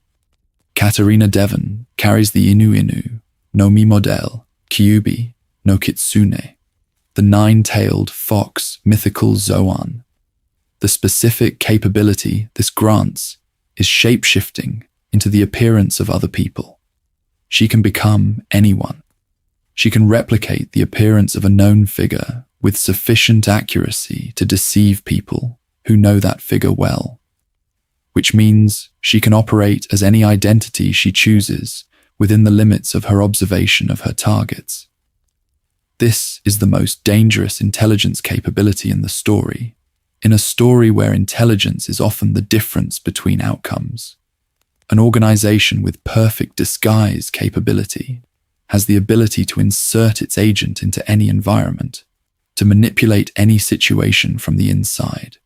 Katarina Devon carries the Inu Inu, no Mi Model, Kyubi, no Kitsune, the nine-tailed fox mythical Zoan. The specific capability this grants is shape-shifting into the appearance of other people. She can become anyone. She can replicate the appearance of a known figure with sufficient accuracy to deceive people who know that figure well, which means she can operate as any identity she chooses within the limits of her observation of her targets. This is the most dangerous intelligence capability in the story, in a story where intelligence is often the difference between outcomes. An organization with perfect disguise capability has the ability to insert its agent into any environment, to manipulate any situation from the inside,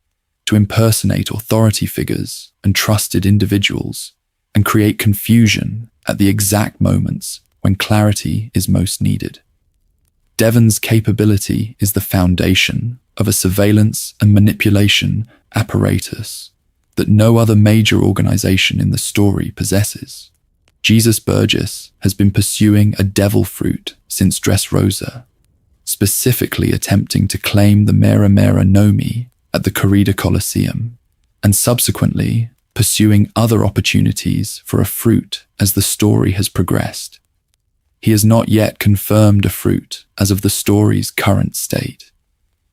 to impersonate authority figures and trusted individuals, and create confusion at the exact moments when clarity is most needed. Devon's capability is the foundation of a surveillance and manipulation apparatus that no other major organization in the story possesses. Jesus Burgess has been pursuing a devil fruit since Dressrosa, specifically attempting to claim the Mera Mera Nomi at the Corrida Colosseum, and subsequently pursuing other opportunities for a fruit as the story has progressed. He has not yet confirmed a fruit as of the story's current state.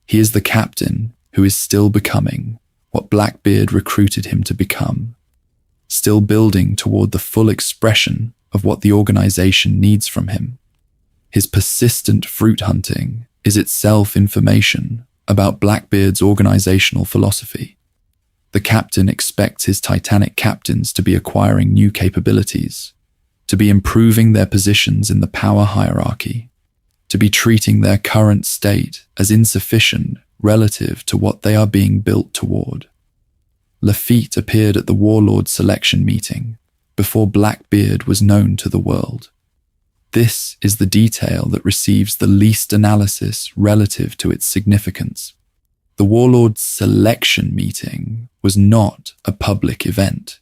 He is the captain who is still becoming what Blackbeard recruited him to become, still building toward the full expression of what the organization needs from him. His persistent fruit hunting is itself information about Blackbeard's organizational philosophy. The captain expects his Titanic captains to be acquiring new capabilities, to be improving their positions in the power hierarchy, to be treating their current state as insufficient relative to what they are being built toward. Lafitte appeared at the Warlord selection meeting before Blackbeard was known to the world. This is the detail that receives the least analysis relative to its significance. The Warlord selection meeting was not a public event.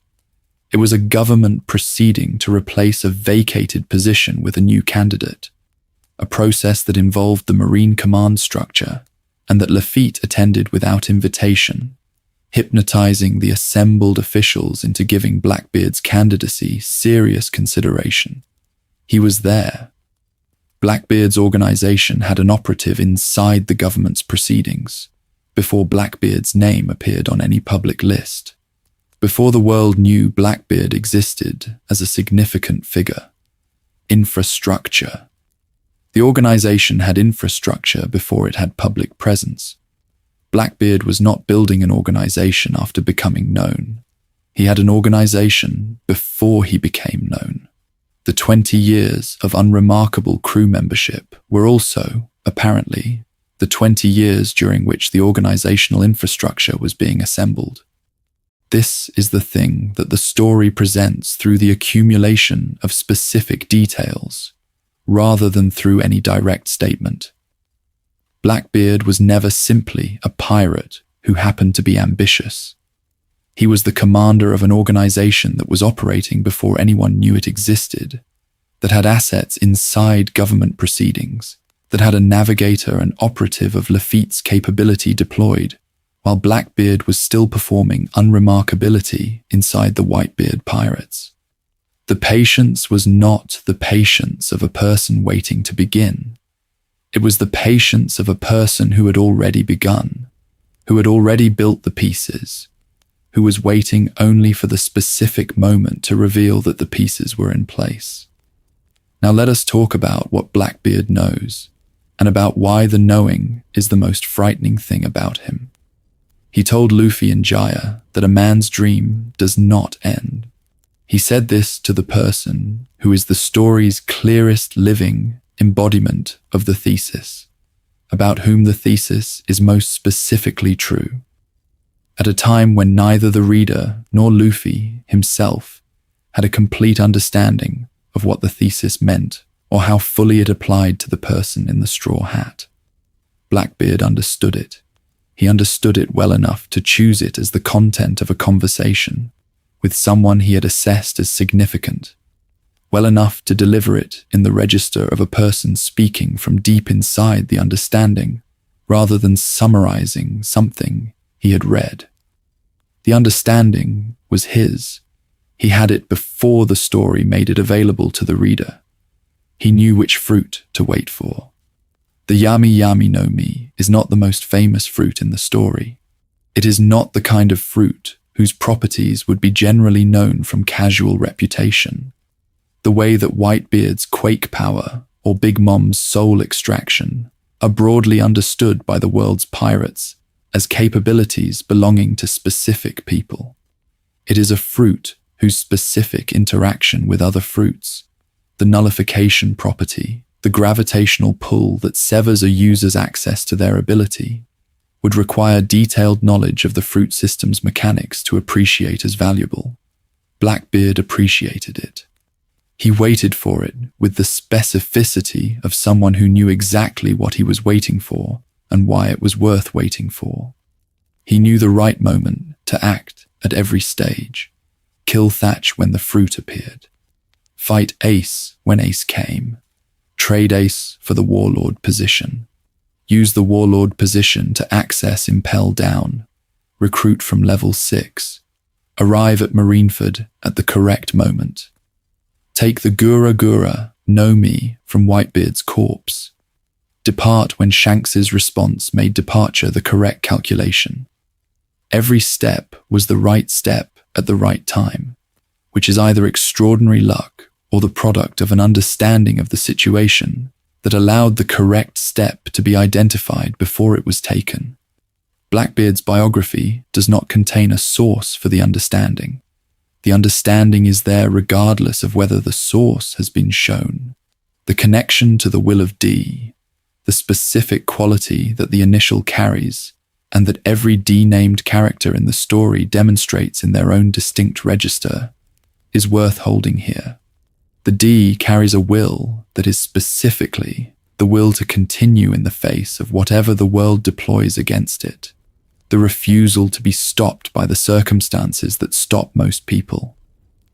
It was a government proceeding to replace a vacated position with a new candidate, a process that involved the Marine command structure and that Lafitte attended without invitation, hypnotizing the assembled officials into giving Blackbeard's candidacy serious consideration. He was there. Blackbeard's organization had an operative inside the government's proceedings, before Blackbeard's name appeared on any public list, before the world knew Blackbeard existed as a significant figure. Infrastructure. The organization had infrastructure before it had public presence. Blackbeard was not building an organization after becoming known. He had an organization before he became known. The 20 years of unremarkable crew membership were also, apparently, the 20 years during which the organizational infrastructure was being assembled. This is the thing that the story presents through the accumulation of specific details, rather than through any direct statement. Blackbeard was never simply a pirate who happened to be ambitious. He was the commander of an organization that was operating before anyone knew it existed, that had assets inside government proceedings, that had a navigator and operative of Lafitte's capability deployed, while Blackbeard was still performing unremarkability inside the Whitebeard pirates. The patience was not the patience of a person waiting to begin. It was the patience of a person who had already begun, who had already built the pieces, who was waiting only for the specific moment to reveal that the pieces were in place. Now let us talk about what Blackbeard knows. and about why the knowing is the most frightening thing about him. He told Luffy and Jaya that a man's dream does not end. He said this to the person who is the story's clearest living embodiment of the thesis, about whom the thesis is most specifically true. At a time when neither the reader nor Luffy himself had a complete understanding of what the thesis meant or how fully it applied to the person in the straw hat. Blackbeard understood it. He understood it well enough to choose it as the content of a conversation with someone he had assessed as significant, well enough to deliver it in the register of a person speaking from deep inside the understanding, rather than summarizing something he had read. The understanding was his. He had it before the story made it available to the reader. He knew which fruit to wait for. The Yami no Mi is not the most famous fruit in the story. It is not the kind of fruit whose properties would be generally known from casual reputation. The way that Whitebeard's quake power or Big Mom's soul extraction are broadly understood by the world's pirates as capabilities belonging to specific people. It is a fruit whose specific interaction with other fruits, the nullification property, the gravitational pull that severs a user's access to their ability, would require detailed knowledge of the fruit system's mechanics to appreciate as valuable. Blackbeard appreciated it. He waited for it with the specificity of someone who knew exactly what he was waiting for and why it was worth waiting for. He knew the right moment to act at every stage. Kill Thatch when the fruit appeared. Fight Ace when Ace came. Trade Ace for the Warlord position. Use the Warlord position to access Impel down. Recruit from level 6. Arrive at Marineford at the correct moment. Take the Gura no Mi from Whitebeard's corpse. Depart when Shanks's response made departure the correct calculation. Every step was the right step at the right time, which is either extraordinary luck or the product of an understanding of the situation that allowed the correct step to be identified before it was taken. Blackbeard's biography does not contain a source for the understanding. The understanding is there regardless of whether the source has been shown. The connection to the will of D, the specific quality that the initial carries, and that every D-named character in the story demonstrates in their own distinct register, is worth holding here. The D carries a will that is specifically the will to continue in the face of whatever the world deploys against it, the refusal to be stopped by the circumstances that stop most people,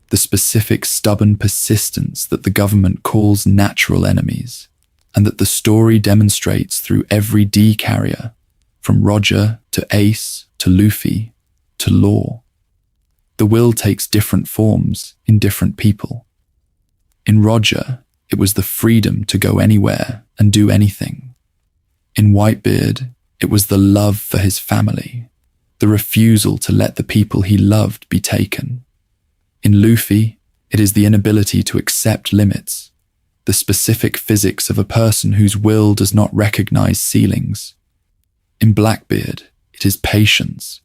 the specific stubborn persistence that the government calls natural enemies, and that the story demonstrates through every D carrier, from Roger to Ace to Luffy to Law. The will takes different forms in different people. In Roger, it was the freedom to go anywhere and do anything. In Whitebeard, it was the love for his family, the refusal to let the people he loved be taken. In Luffy, it is the inability to accept limits, the specific physics of a person whose will does not recognize ceilings. In Blackbeard, it is patience,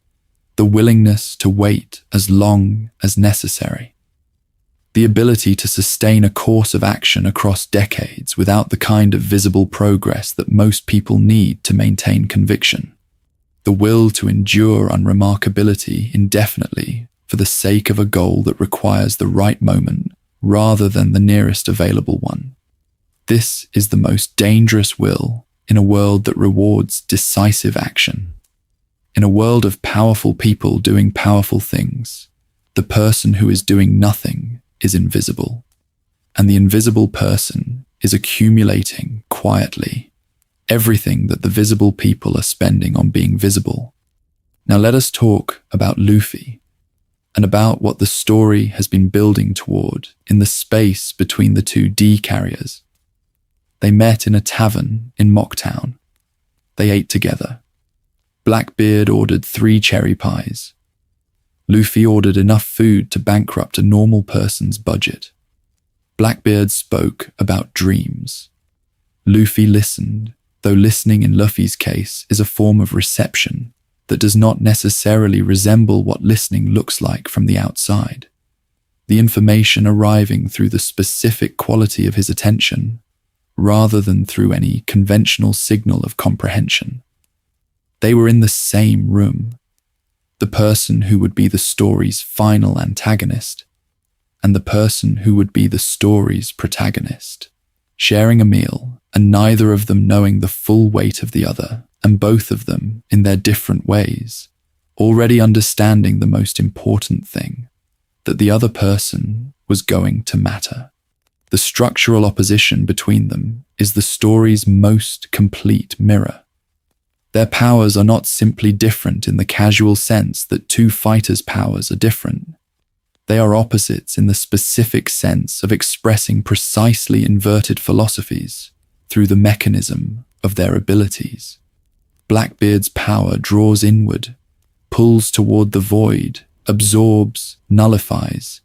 the willingness to wait as long as necessary. The ability to sustain a course of action across decades without the kind of visible progress that most people need to maintain conviction. The will to endure unremarkability indefinitely for the sake of a goal that requires the right moment rather than the nearest available one. This is the most dangerous will in a world that rewards decisive action. In a world of powerful people doing powerful things, the person who is doing nothing is invisible, and the invisible person is accumulating quietly everything that the visible people are spending on being visible. Now let us talk about Luffy, and about what the story has been building toward in the space between the two D carriers. They met in a tavern in Mocktown. They ate together. Blackbeard ordered 3 cherry pies. Luffy ordered enough food to bankrupt a normal person's budget. Blackbeard spoke about dreams. Luffy listened though listening in Luffy's case is a form of reception that does not necessarily resemble what listening looks like from the outside. The information arriving through the specific quality of his attention, rather than through any conventional signal of comprehension. They were in the same room, the person who would be the story's final antagonist, and the person who would be the story's protagonist, sharing a meal, and neither of them knowing the full weight of the other, and both of them, in their different ways, already understanding the most important thing, that the other person was going to matter. The structural opposition between them is the story's most complete mirror. Their powers are not simply different in the casual sense that two fighters' powers are different. They are opposites in the specific sense of expressing precisely inverted philosophies through the mechanism of their abilities. Blackbeard's power draws inward, pulls toward the void, absorbs, nullifies,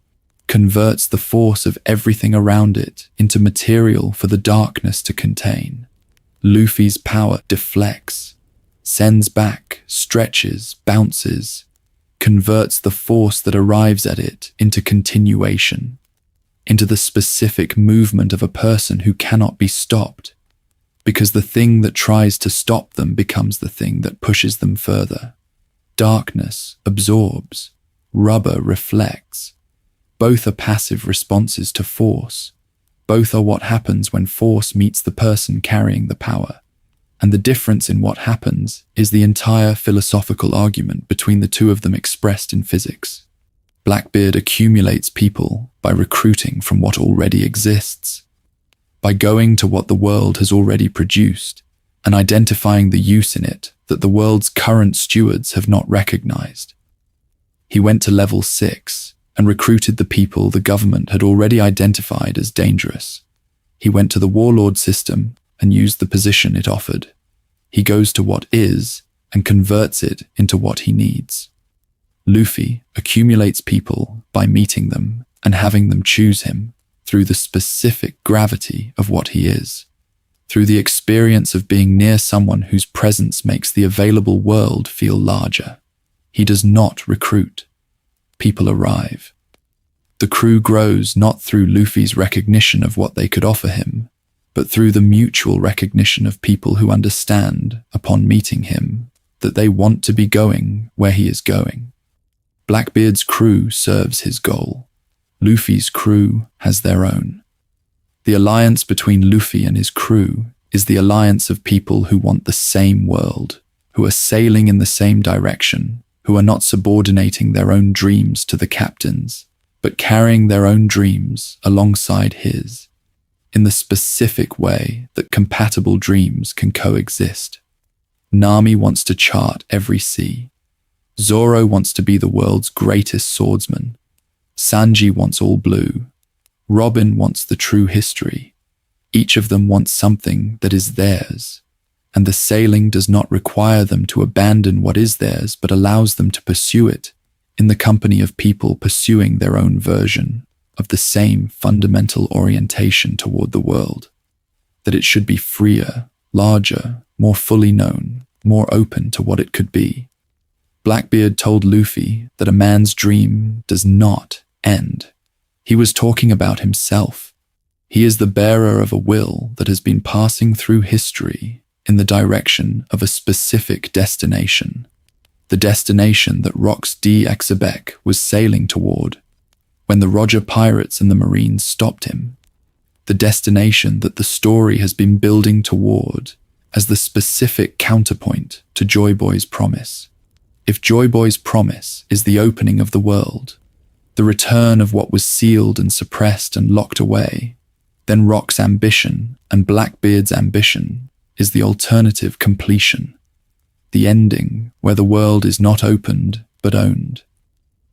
converts the force of everything around it into material for the darkness to contain. Luffy's power deflects, sends back, stretches, bounces, converts the force that arrives at it into continuation, into the specific movement of a person who cannot be stopped, because the thing that tries to stop them becomes the thing that pushes them further. Darkness absorbs, rubber reflects. Both are passive responses to force. Both are what happens when force meets the person carrying the power. And the difference in what happens is the entire philosophical argument between the two of them expressed in physics. Blackbeard accumulates people by recruiting from what already exists, by going to what the world has already produced and identifying the use in it that the world's current stewards have not recognized. He went to level 6 and recruited the people the government had already identified as dangerous. He went to the Warlord system and used the position it offered. He goes to what is and converts it into what he needs. Luffy accumulates people by meeting them and having them choose him through the specific gravity of what he is, through the experience of being near someone whose presence makes the available world feel larger. He does not recruit. People arrive. The crew grows not through Luffy's recognition of what they could offer him, but through the mutual recognition of people who understand, upon meeting him, that they want to be going where he is going. Blackbeard's crew serves his goal. Luffy's crew has their own. The alliance between Luffy and his crew is the alliance of people who want the same world, who are sailing in the same direction, who are not subordinating their own dreams to the captain's, but carrying their own dreams alongside his, in the specific way that compatible dreams can coexist. Nami wants to chart every sea. Zoro wants to be the world's greatest swordsman. Sanji wants all blue. Robin wants the true history. Each of them wants something that is theirs, and the sailing does not require them to abandon what is theirs, but allows them to pursue it in the company of people pursuing their own version of the same fundamental orientation toward the world, that it should be freer, larger, more fully known, more open to what it could be. Blackbeard told Luffy that a man's dream does not end. He was talking about himself. He is the bearer of a will that has been passing through history in the direction of a specific destination, the destination that Rox D. Exebec was sailing toward when the Roger pirates and the Marines stopped him, the destination that the story has been building toward as the specific counterpoint to Joy Boy's promise. If Joy Boy's promise is the opening of the world, the return of what was sealed and suppressed and locked away, then Rock's ambition and Blackbeard's ambition is the alternative completion, the ending where the world is not opened but owned,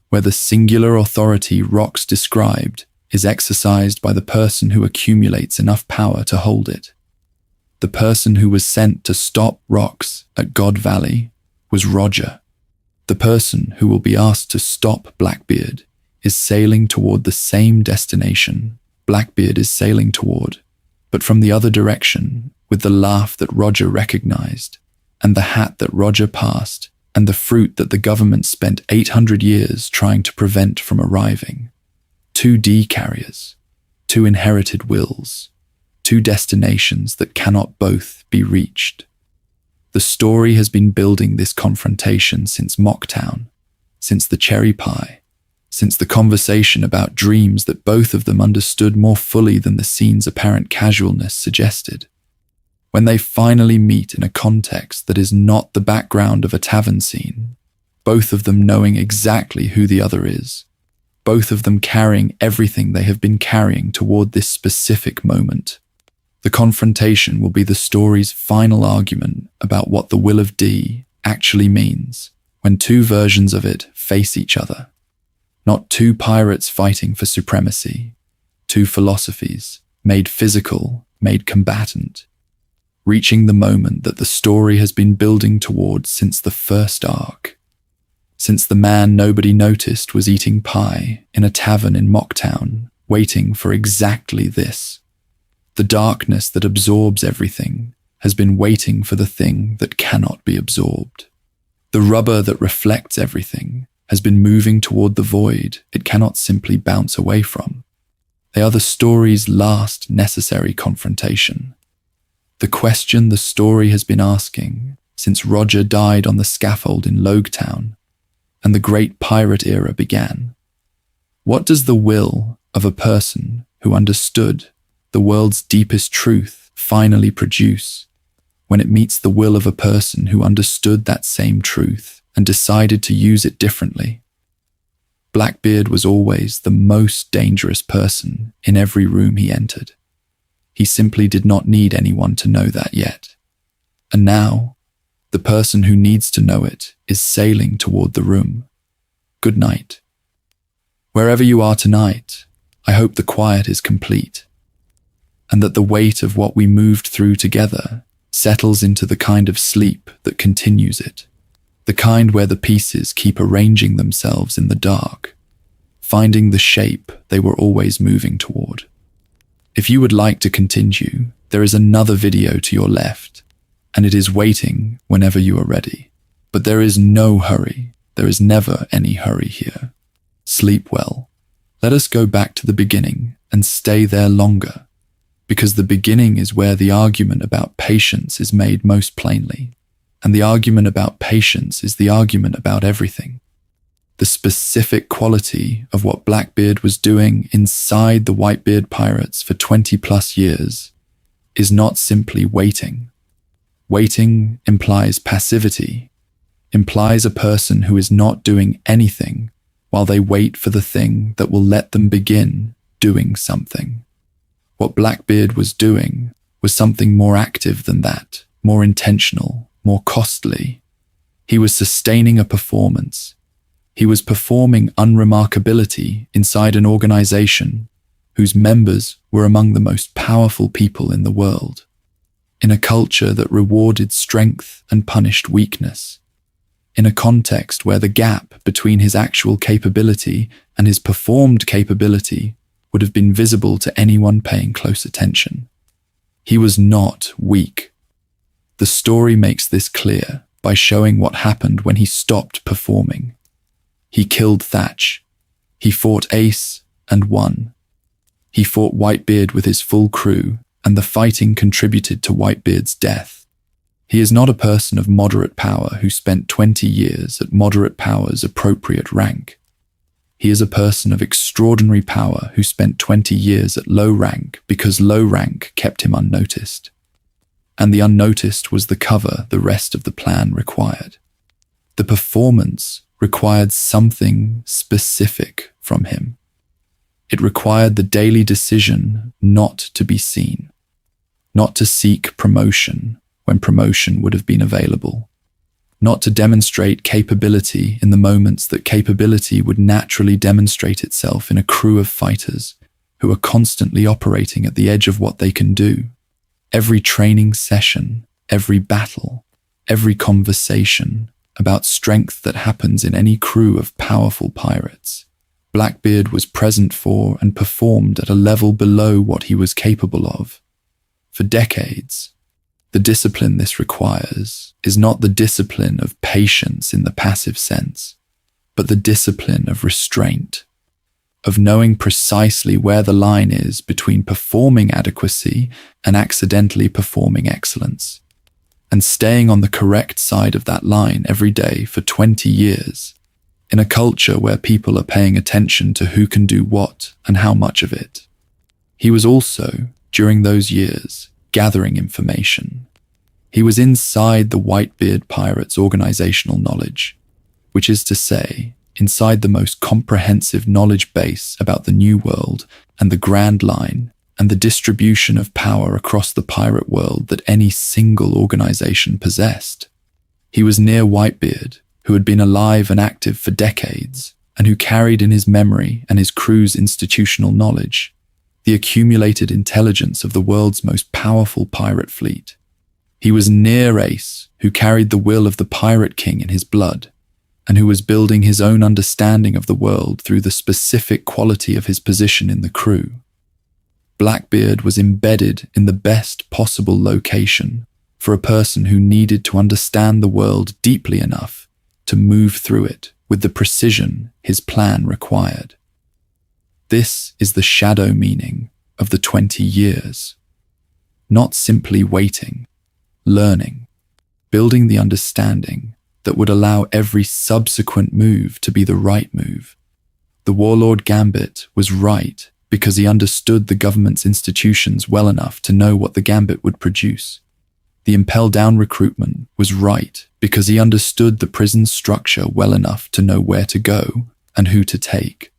where the singular authority Rox described is exercised by the person who accumulates enough power to hold it. The person who was sent to stop Rox at God Valley was Roger. The person who will be asked to stop Blackbeard is sailing toward the same destination Blackbeard is sailing toward, but from the other direction with the laugh that Roger recognized, and the hat that Roger passed, and the fruit that the government spent 800 years trying to prevent from arriving. 2D carriers, 2 inherited wills, 2 destinations that cannot both be reached. The story has been building this confrontation since Mocktown, since the cherry pie, since the conversation about dreams that both of them understood more fully than the scene's apparent casualness suggested. When they finally meet in a context that is not the background of a tavern scene, both of them knowing exactly who the other is, both of them carrying everything they have been carrying toward this specific moment. The confrontation will be the story's final argument about what the will of D actually means when 2 versions of it face each other. Not 2 pirates fighting for supremacy, 2 philosophies, made physical, made combatant, reaching the moment that the story has been building towards since the first arc. Since the man nobody noticed was eating pie in a tavern in Mocktown, waiting for exactly this. The darkness that absorbs everything has been waiting for the thing that cannot be absorbed. The rubber that reflects everything has been moving toward the void it cannot simply bounce away from. They are the story's last necessary confrontation. The question the story has been asking since Roger died on the scaffold in Logetown and the great pirate era began. What does the will of a person who understood the world's deepest truth finally produce when it meets the will of a person who understood that same truth and decided to use it differently? Blackbeard was always the most dangerous person in every room he entered. He simply did not need anyone to know that yet. And now, the person who needs to know it is sailing toward the room. Good night. Wherever you are tonight, I hope the quiet is complete, and that the weight of what we moved through together settles into the kind of sleep that continues it, the kind where the pieces keep arranging themselves in the dark, finding the shape they were always moving toward. If you would like to continue, there is another video to your left, and it is waiting whenever you are ready. But there is no hurry. There is never any hurry here. Sleep well. Let us go back to the beginning and stay there longer, because the beginning is where the argument about patience is made most plainly, and the argument about patience is the argument about everything. The specific quality of what Blackbeard was doing inside the Whitebeard pirates for 20+ years is not simply waiting. Waiting implies passivity, implies a person who is not doing anything while they wait for the thing that will let them begin doing something. What Blackbeard was doing was something more active than that, more intentional, more costly. He was sustaining a performance. He was performing unremarkability inside an organization whose members were among the most powerful people in the world, in a culture that rewarded strength and punished weakness, in a context where the gap between his actual capability and his performed capability would have been visible to anyone paying close attention. He was not weak. The story makes this clear by showing what happened when he stopped performing. He killed Thatch. He fought Ace and won. He fought Whitebeard with his full crew, and the fighting contributed to Whitebeard's death. He is not a person of moderate power who spent 20 years at moderate power's appropriate rank. He is a person of extraordinary power who spent 20 years at low rank because low rank kept him unnoticed. And the unnoticed was the cover the rest of the plan required. The performance required something specific from him. It required the daily decision not to be seen, not to seek promotion when promotion would have been available, not to demonstrate capability in the moments that capability would naturally demonstrate itself in a crew of fighters who are constantly operating at the edge of what they can do. Every training session, every battle, every conversation about strength that happens in any crew of powerful pirates, Blackbeard was present for and performed at a level below what he was capable of. For decades, The discipline this requires is not the discipline of patience in the passive sense, but the discipline of restraint, of knowing precisely where the line is between performing adequacy and accidentally performing excellence, and staying on the correct side of that line every day for 20 years, in a culture where people are paying attention to who can do what and how much of it. He was also, during those years, gathering information. He was inside the Whitebeard pirates' organizational knowledge, which is to say, inside the most comprehensive knowledge base about the New World and the Grand Line and the distribution of power across the pirate world that any single organization possessed. He was near Whitebeard, who had been alive and active for decades, and who carried in his memory and his crew's institutional knowledge the accumulated intelligence of the world's most powerful pirate fleet. He was near Ace, who carried the will of the Pirate King in his blood, and who was building his own understanding of the world through the specific quality of his position in the crew. Blackbeard was embedded in the best possible location for a person who needed to understand the world deeply enough to move through it with the precision his plan required. This is the shadow meaning of the 20 years. Not simply waiting, learning, building the understanding that would allow every subsequent move to be the right move. The Warlord Gambit was right because he understood the government's institutions well enough to know what the Gambit would produce. The Impel down recruitment was right because he understood the prison structure well enough to know where to go and who to take.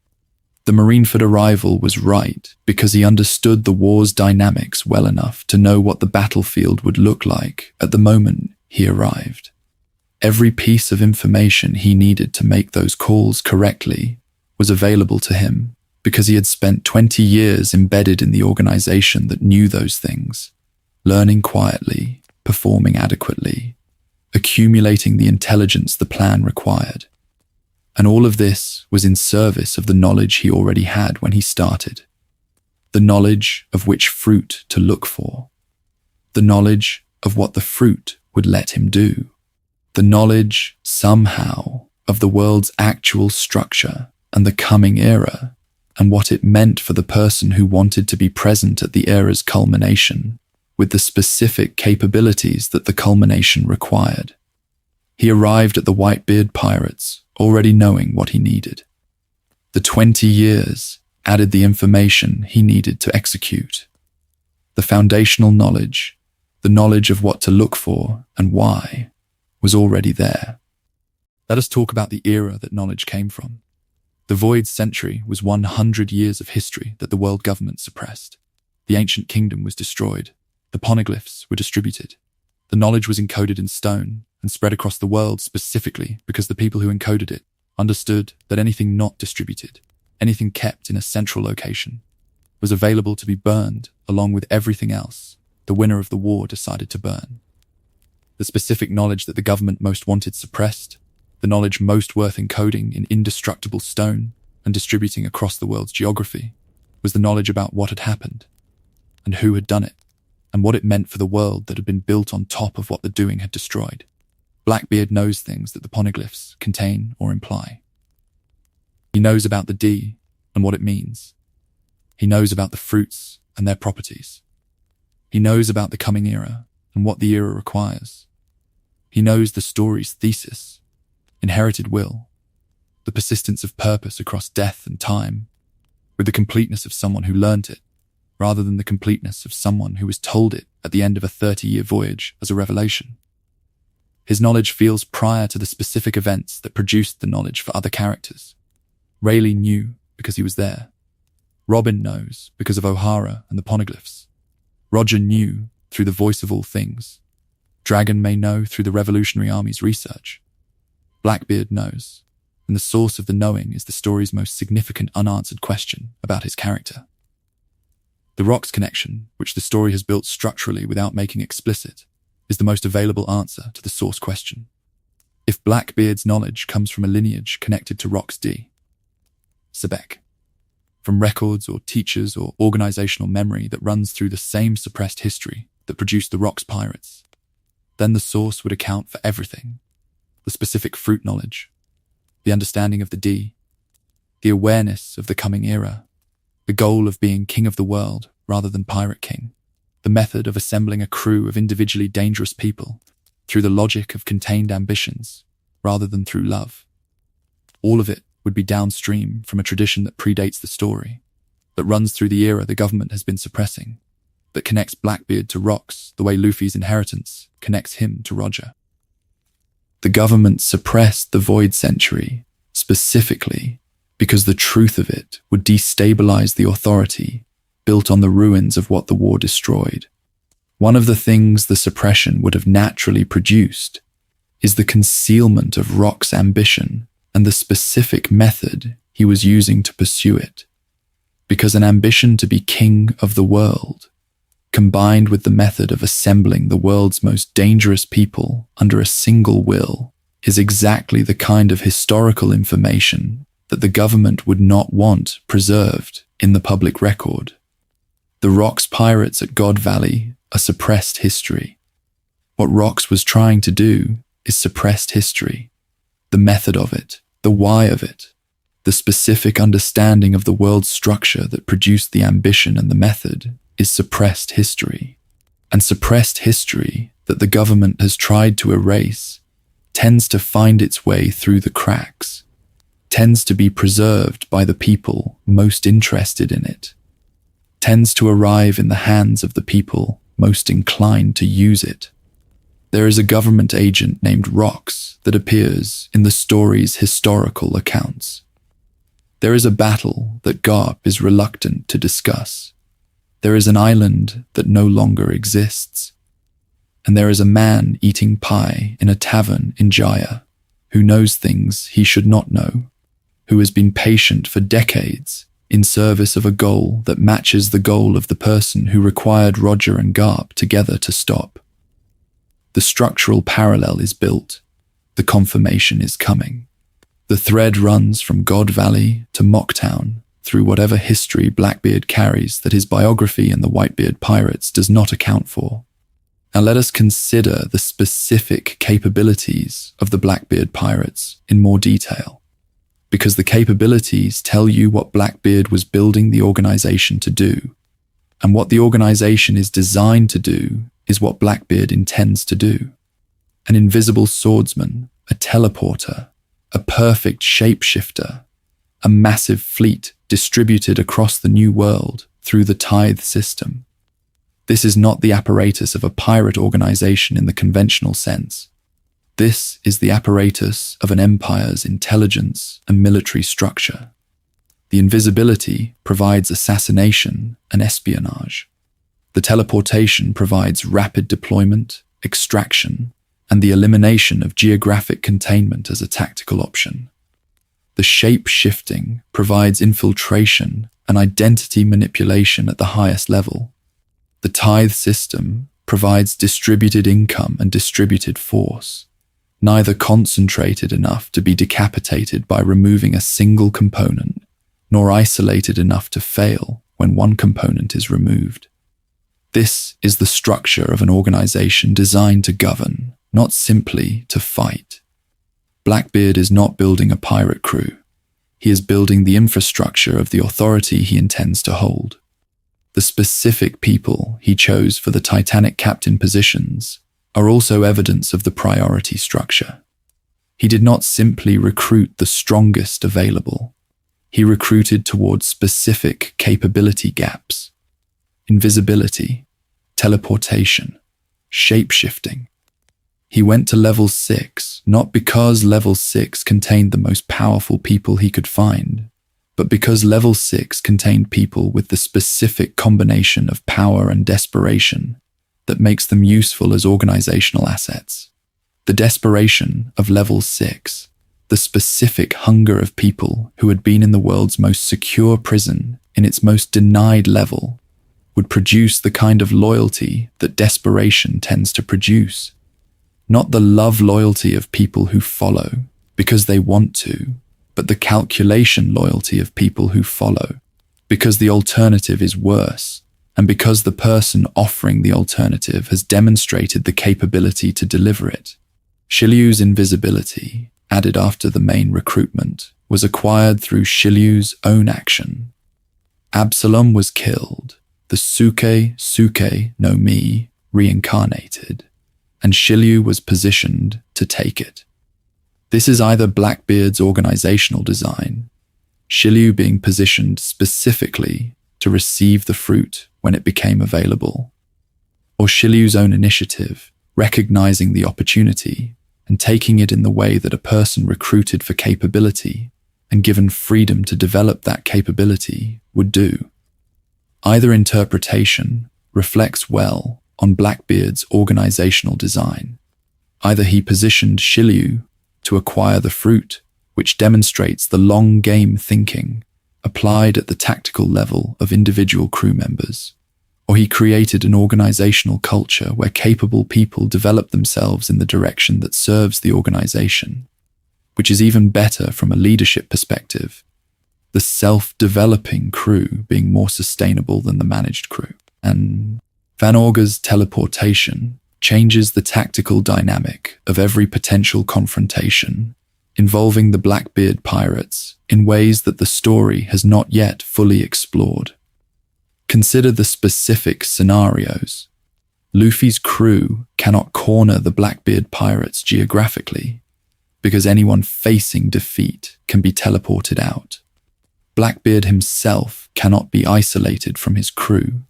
The Marineford arrival was right because he understood the war's dynamics well enough to know what the battlefield would look like at the moment he arrived. Every piece of information he needed to make those calls correctly was available to him because he had spent 20 years embedded in the organization that knew those things, learning quietly, performing adequately, accumulating the intelligence the plan required. And all of this was in service of the knowledge he already had when he started. The knowledge of which fruit to look for. The knowledge of what the fruit would let him do. The knowledge, somehow, of the world's actual structure and the coming era, and what it meant for the person who wanted to be present at the era's culmination, with the specific capabilities that the culmination required. He arrived at the Whitebeard pirates, already knowing what he needed. The 20 years added the information he needed to execute. The foundational knowledge, the knowledge of what to look for and why, was already there. Let us talk about the era that knowledge came from. The Void Century was 100 years of history that the world government suppressed. The ancient kingdom was destroyed. The poneglyphs were distributed. The knowledge was encoded in stone and spread across the world specifically because the people who encoded it understood that anything not distributed, anything kept in a central location, was available to be burned along with everything else the winner of the war decided to burn. The specific knowledge that the government most wanted suppressed, the knowledge most worth encoding in indestructible stone and distributing across the world's geography, was the knowledge about what had happened, and who had done it, and what it meant for the world that had been built on top of what the doing had destroyed. Blackbeard knows things that the poneglyphs contain or imply. He knows about the D and what it means. He knows about the fruits and their properties. He knows about the coming era and what the era requires. He knows the story's thesis, inherited will, the persistence of purpose across death and time, with the completeness of someone who learnt it, rather than the completeness of someone who was told it at the end of a 30-year voyage as a revelation. His knowledge feels prior to the specific events that produced the knowledge for other characters. Rayleigh knew because he was there. Robin knows because of O'Hara and the poneglyphs. Roger knew through the voice of all things. Dragon may know through the Revolutionary Army's research. Blackbeard knows, and the source of the knowing is the story's most significant unanswered question about his character. The rocks connection, which the story has built structurally without making explicit, is the most available answer to the source question. If Blackbeard's knowledge comes from a lineage connected to Rocks D, Sebek, from records or teachers or organizational memory that runs through the same suppressed history, that produced the Rocks pirates. Then the source would account for everything: the specific fruit knowledge, the understanding of the D, the awareness of the coming era, the goal of being king of the world rather than pirate king, the method of assembling a crew of individually dangerous people through the logic of contained ambitions rather than through love. All of it would be downstream from a tradition that predates the story, that runs through the era the government has been suppressing, that connects Blackbeard to Rocks the way Luffy's inheritance connects him to Roger. The government suppressed the Void Century specifically because the truth of it would destabilize the authority built on the ruins of what the war destroyed. One of the things the suppression would have naturally produced is the concealment of Rock's ambition and the specific method he was using to pursue it. Because an ambition to be king of the world, combined with the method of assembling the world's most dangerous people under a single will, is exactly the kind of historical information that the government would not want preserved in the public record. The Rocks pirates at God Valley are suppressed history. What Rocks was trying to do is suppressed history. The method of it, the why of it, the specific understanding of the world's structure that produced the ambition and the method is suppressed history. And suppressed history that the government has tried to erase tends to find its way through the cracks, tends to be preserved by the people most interested in it, tends to arrive in the hands of the people most inclined to use it. There is a government agent named Rocks that appears in the story's historical accounts. There is a battle that Garp is reluctant to discuss. There is an island that no longer exists. And there is a man eating pie in a tavern in Jaya who knows things he should not know, who has been patient for decades in service of a goal that matches the goal of the person who required Roger and Garp together to stop. The structural parallel is built. The confirmation is coming. The thread runs from God Valley to Mocktown through whatever history Blackbeard carries that his biography in the Whitebeard Pirates does not account for. Now let us consider the specific capabilities of the Blackbeard Pirates in more detail, because the capabilities tell you what Blackbeard was building the organization to do, and what the organization is designed to do is what Blackbeard intends to do. An invisible swordsman, a teleporter, a perfect shapeshifter, a massive fleet distributed across the new world through the tithe system. This is not the apparatus of a pirate organization in the conventional sense. This is the apparatus of an empire's intelligence and military structure. The invisibility provides assassination and espionage. The teleportation provides rapid deployment, extraction, and the elimination of geographic containment as a tactical option. The shape-shifting provides infiltration and identity manipulation at the highest level. The tithe system provides distributed income and distributed force, neither concentrated enough to be decapitated by removing a single component, nor isolated enough to fail when one component is removed. This is the structure of an organization designed to govern, not simply to fight. Blackbeard is not building a pirate crew. He is building the infrastructure of the authority he intends to hold. The specific people he chose for the Titanic captain positions are also evidence of the priority structure. He did not simply recruit the strongest available. He recruited towards specific capability gaps: invisibility, teleportation, shape-shifting. He went to level 6 not because level 6 contained the most powerful people he could find, but because level 6 contained people with the specific combination of power and desperation that makes them useful as organizational assets. The desperation of level 6, the specific hunger of people who had been in the world's most secure prison in its most denied level, would produce the kind of loyalty that desperation tends to produce. Not the love loyalty of people who follow because they want to, but the calculation loyalty of people who follow because the alternative is worse and because the person offering the alternative has demonstrated the capability to deliver it. Shilyu's invisibility, added after the main recruitment, was acquired through Shilyu's own action. Absalom was killed, the Suke no Mi reincarnated, and Shilyu was positioned to take it. This is either Blackbeard's organizational design, Shilyu being positioned specifically to receive the fruit when it became available, or Shilyu's own initiative, recognizing the opportunity and taking it in the way that a person recruited for capability and given freedom to develop that capability would do. Either interpretation reflects well on Blackbeard's organizational design. Either he positioned Shilyu to acquire the fruit, which demonstrates the long game thinking applied at the tactical level of individual crew members, or he created an organizational culture where capable people develop themselves in the direction that serves the organization, which is even better from a leadership perspective, the self-developing crew being more sustainable than the managed crew. And Van Orge's teleportation changes the tactical dynamic of every potential confrontation involving the Blackbeard pirates in ways that the story has not yet fully explored. Consider the specific scenarios. Luffy's crew cannot corner the Blackbeard pirates geographically, because anyone facing defeat can be teleported out. Blackbeard himself cannot be isolated from his crew,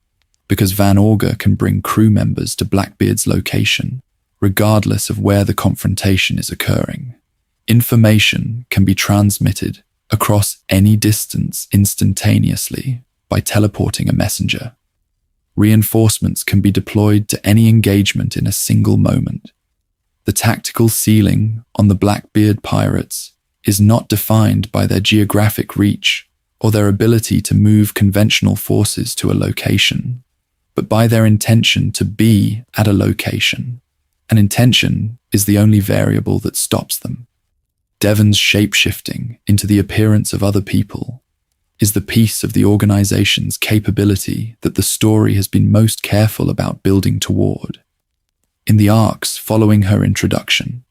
because Van Orge can bring crew members to Blackbeard's location, regardless of where the confrontation is occurring. Information can be transmitted across any distance instantaneously by teleporting a messenger. Reinforcements can be deployed to any engagement in a single moment. The tactical ceiling on the Blackbeard pirates is not defined by their geographic reach or their ability to move conventional forces to a location, but by their intention to be at a location. An intention is the only variable that stops them. Devon's shape-shifting into the appearance of other people is the piece of the organization's capability that the story has been most careful about building toward. In the arcs following her introduction,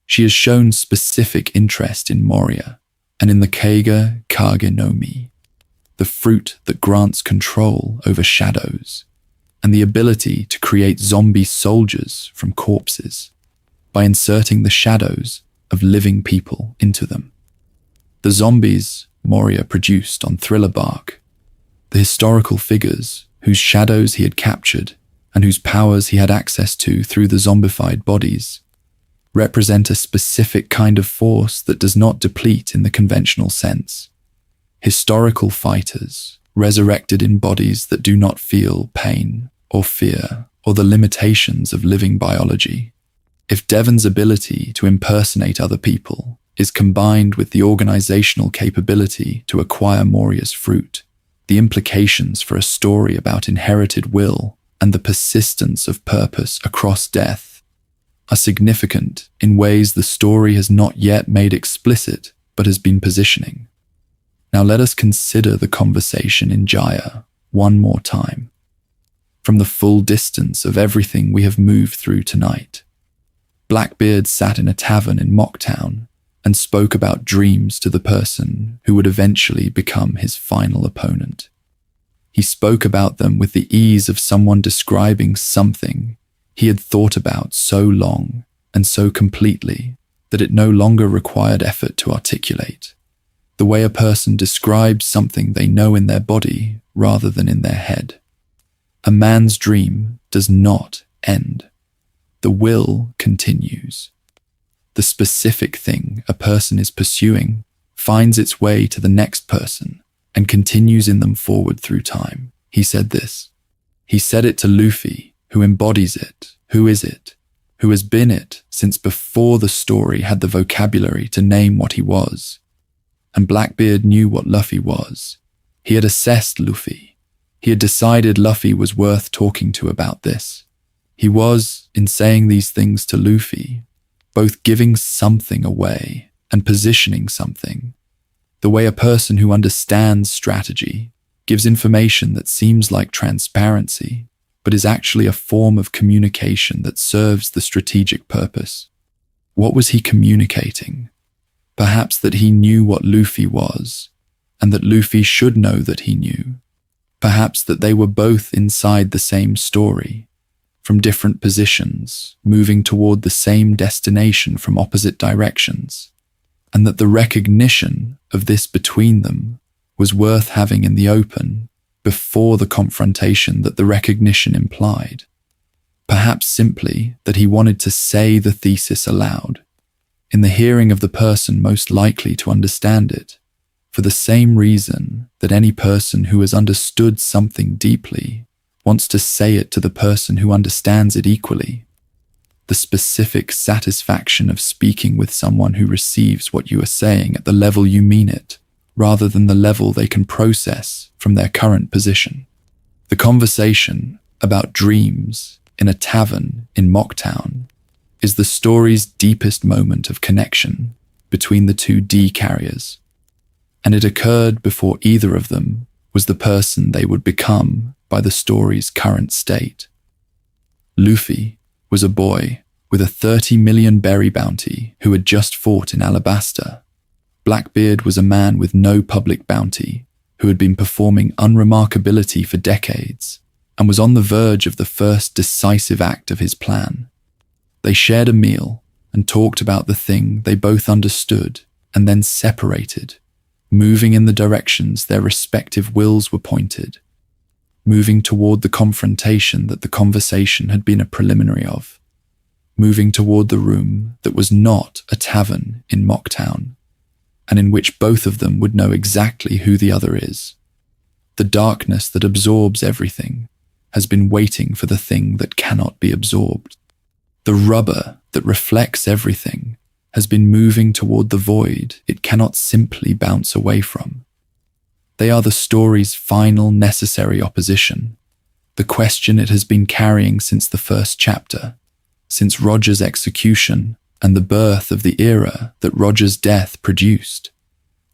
she has shown specific interest in Moria and in the Kage no Mi, the fruit that grants control over shadows, and the ability to create zombie soldiers from corpses by inserting the shadows of living people into them. The zombies Moria produced on Thriller Bark, the historical figures whose shadows he had captured and whose powers he had access to through the zombified bodies, represent a specific kind of force that does not deplete in the conventional sense. Historical fighters, resurrected in bodies that do not feel pain or fear or the limitations of living biology. If Devon's ability to impersonate other people is combined with the organizational capability to acquire Moria's fruit, the implications for a story about inherited will and the persistence of purpose across death are significant in ways the story has not yet made explicit but has been positioning. Now let us consider the conversation in Jaya one more time. From the full distance of everything we have moved through tonight, Blackbeard sat in a tavern in Mocktown and spoke about dreams to the person who would eventually become his final opponent. He spoke about them with the ease of someone describing something he had thought about so long and so completely that it no longer required effort to articulate. The way a person describes something they know in their body rather than in their head. A man's dream does not end. The will continues. The specific thing a person is pursuing finds its way to the next person and continues in them forward through time. He said this. He said it to Luffy, who embodies it, who is it, who has been it since before the story had the vocabulary to name what he was. And Blackbeard knew what Luffy was. He had assessed Luffy. He had decided Luffy was worth talking to about this. He was, in saying these things to Luffy, both giving something away and positioning something, the way a person who understands strategy gives information that seems like transparency, but is actually a form of communication that serves the strategic purpose. What was he communicating? Perhaps that he knew what Luffy was, and that Luffy should know that he knew. Perhaps that they were both inside the same story, from different positions, moving toward the same destination from opposite directions, and that the recognition of this between them was worth having in the open before the confrontation that the recognition implied. Perhaps simply that he wanted to say the thesis aloud, in the hearing of the person most likely to understand it, for the same reason that any person who has understood something deeply wants to say it to the person who understands it equally. The specific satisfaction of speaking with someone who receives what you are saying at the level you mean it, rather than the level they can process from their current position. The conversation about dreams in a tavern in Mocktown is the story's deepest moment of connection between the two D carriers, and it occurred before either of them was the person they would become by the story's current state. Luffy was a boy with a 30 million berry bounty who had just fought in Alabasta. Blackbeard was a man with no public bounty who had been performing unremarkability for decades and was on the verge of the first decisive act of his plan. They shared a meal and talked about the thing they both understood and then separated, moving in the directions their respective wills were pointed, moving toward the confrontation that the conversation had been a preliminary of, moving toward the room that was not a tavern in Mocktown, and in which both of them would know exactly who the other is. The darkness that absorbs everything has been waiting for the thing that cannot be absorbed. The rubber that reflects everything has been moving toward the void it cannot simply bounce away from. They are the story's final necessary opposition, the question it has been carrying since the first chapter, since Roger's execution and the birth of the era that Roger's death produced,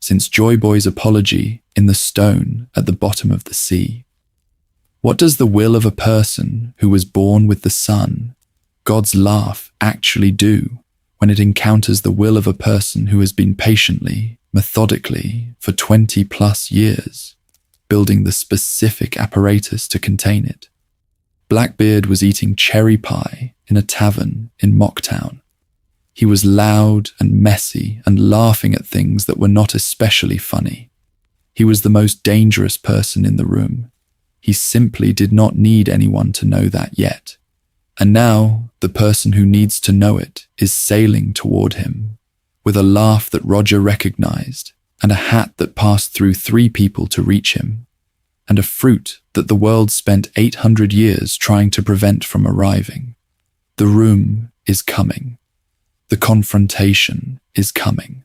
since Joy Boy's apology in the stone at the bottom of the sea. What does the will of a person who was born with the sun, God's laugh, actually do when it encounters the will of a person who has been patiently, methodically, for 20+ years, building the specific apparatus to contain it? Blackbeard was eating cherry pie in a tavern in Mocktown. He was loud and messy and laughing at things that were not especially funny. He was the most dangerous person in the room. He simply did not need anyone to know that yet. And now, the person who needs to know it is sailing toward him, with a laugh that Roger recognized, and a hat that passed through 3 people to reach him, and a fruit that the world spent 800 years trying to prevent from arriving. The room is coming. The confrontation is coming.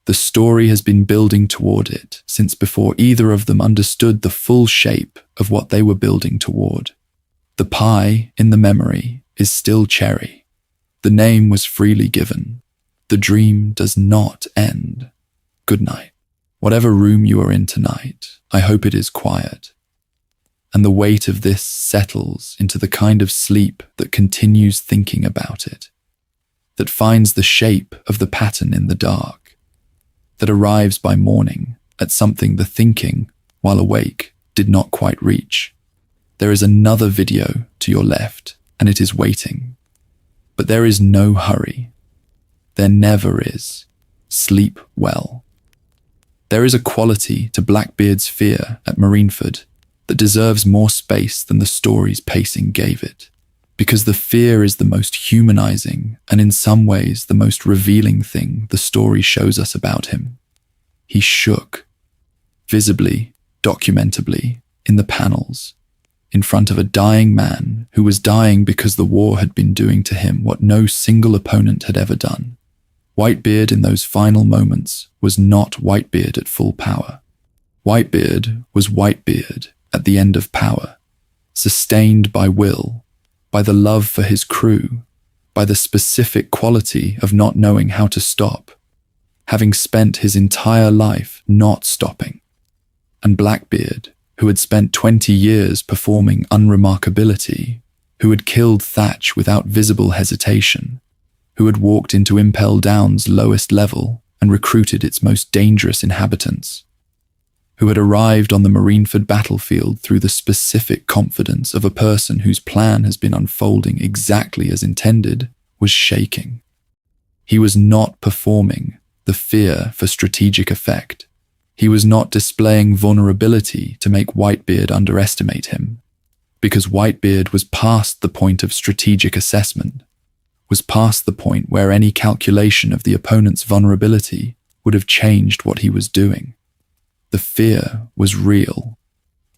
The story has been building toward it since before either of them understood the full shape of what they were building toward. The pie in the memory is still cherry. The name was freely given. The dream does not end. Good night. Whatever room you are in tonight, I hope it is quiet. And the weight of this settles into the kind of sleep that continues thinking about it, that finds the shape of the pattern in the dark, that arrives by morning at something the thinking, while awake, did not quite reach. There is another video to your left, and it is waiting. But there is no hurry. There never is. Sleep well. There is a quality to Blackbeard's fear at Marineford that deserves more space than the story's pacing gave it, because the fear is the most humanizing and in some ways the most revealing thing the story shows us about him. He shook, visibly, documentably, in the panels, in front of a dying man who was dying because the war had been doing to him what no single opponent had ever done. Whitebeard in those final moments was not Whitebeard at full power. Whitebeard was Whitebeard at the end of power, sustained by will, by the love for his crew, by the specific quality of not knowing how to stop, having spent his entire life not stopping. And Blackbeard, who had spent 20 years performing unremarkability, who had killed Thatch without visible hesitation, who had walked into Impel Down's lowest level and recruited its most dangerous inhabitants, who had arrived on the Marineford battlefield through the specific confidence of a person whose plan has been unfolding exactly as intended, was shaking. He was not performing the fear for strategic effect. He was not displaying vulnerability to make Whitebeard underestimate him, because Whitebeard was past the point of strategic assessment, was past the point where any calculation of the opponent's vulnerability would have changed what he was doing. The fear was real.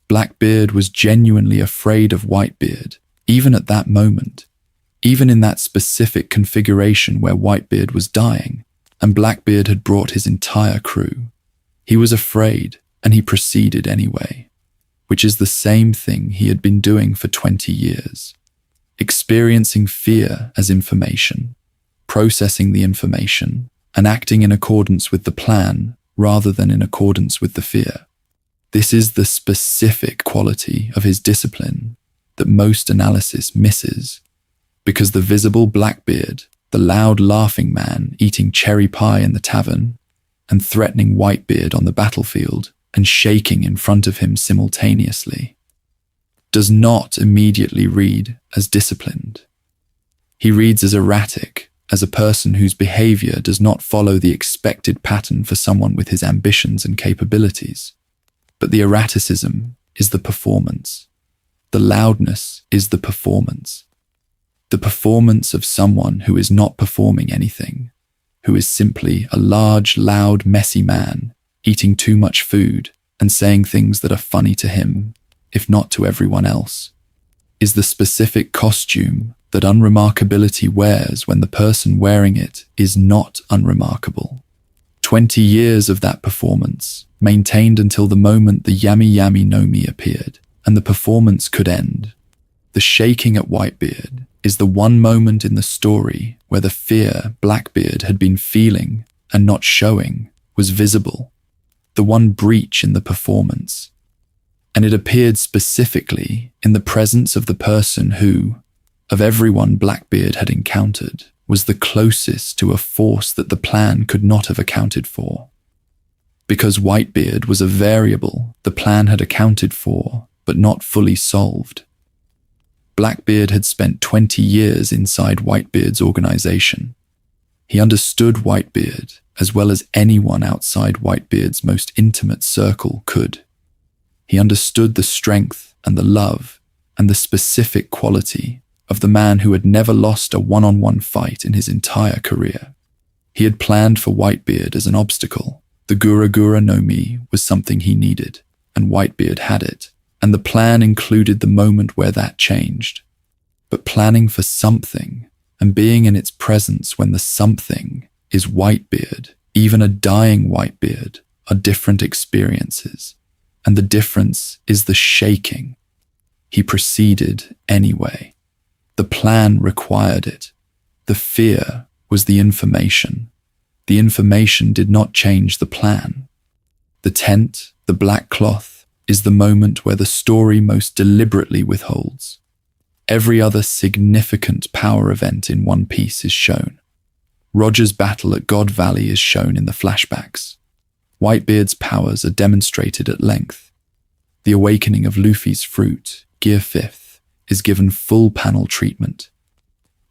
Blackbeard was genuinely afraid of Whitebeard, even at that moment, even in that specific configuration where Whitebeard was dying, and Blackbeard had brought his entire crew. He was afraid, and he proceeded anyway, which is the same thing he had been doing for 20 years. Experiencing fear as information, processing the information, and acting in accordance with the plan rather than in accordance with the fear. This is the specific quality of his discipline that most analysis misses, because the visible Blackbeard, the loud laughing man eating cherry pie in the tavern and threatening Whitebeard on the battlefield and shaking in front of him simultaneously, does not immediately read as disciplined. He reads as erratic, as a person whose behavior does not follow the expected pattern for someone with his ambitions and capabilities. But the erraticism is the performance. The loudness is the performance. The performance of someone who is not performing anything, who is simply a large, loud, messy man, eating too much food and saying things that are funny to him, if not to everyone else, is the specific costume that unremarkability wears when the person wearing it is not unremarkable. 20 years of that performance, maintained until the moment the Yami no Mi appeared, and the performance could end. The shaking at Whitebeard is the one moment in the story where the fear Blackbeard had been feeling and not showing was visible, the one breach in the performance. And it appeared specifically in the presence of the person who, of everyone Blackbeard had encountered, was the closest to a force that the plan could not have accounted for. Because Whitebeard was a variable the plan had accounted for, but not fully solved. Blackbeard had spent 20 years inside Whitebeard's organization. He understood Whitebeard as well as anyone outside Whitebeard's most intimate circle could. He understood the strength and the love and the specific quality of the man who had never lost a one-on-one fight in his entire career. He had planned for Whitebeard as an obstacle. The Gura no Mi was something he needed, and Whitebeard had it, and the plan included the moment where that changed. But planning for something, and being in its presence when the something is Whitebeard, even a dying Whitebeard, are different experiences, and the difference is the shaking. He proceeded anyway. The plan required it. The fear was the information. The information did not change the plan. The tent, the black cloth, is the moment where the story most deliberately withholds. Every other significant power event in One Piece is shown. Roger's battle at God Valley is shown in the flashbacks. Whitebeard's powers are demonstrated at length. The awakening of Luffy's fruit, Gear 5th, is given full panel treatment.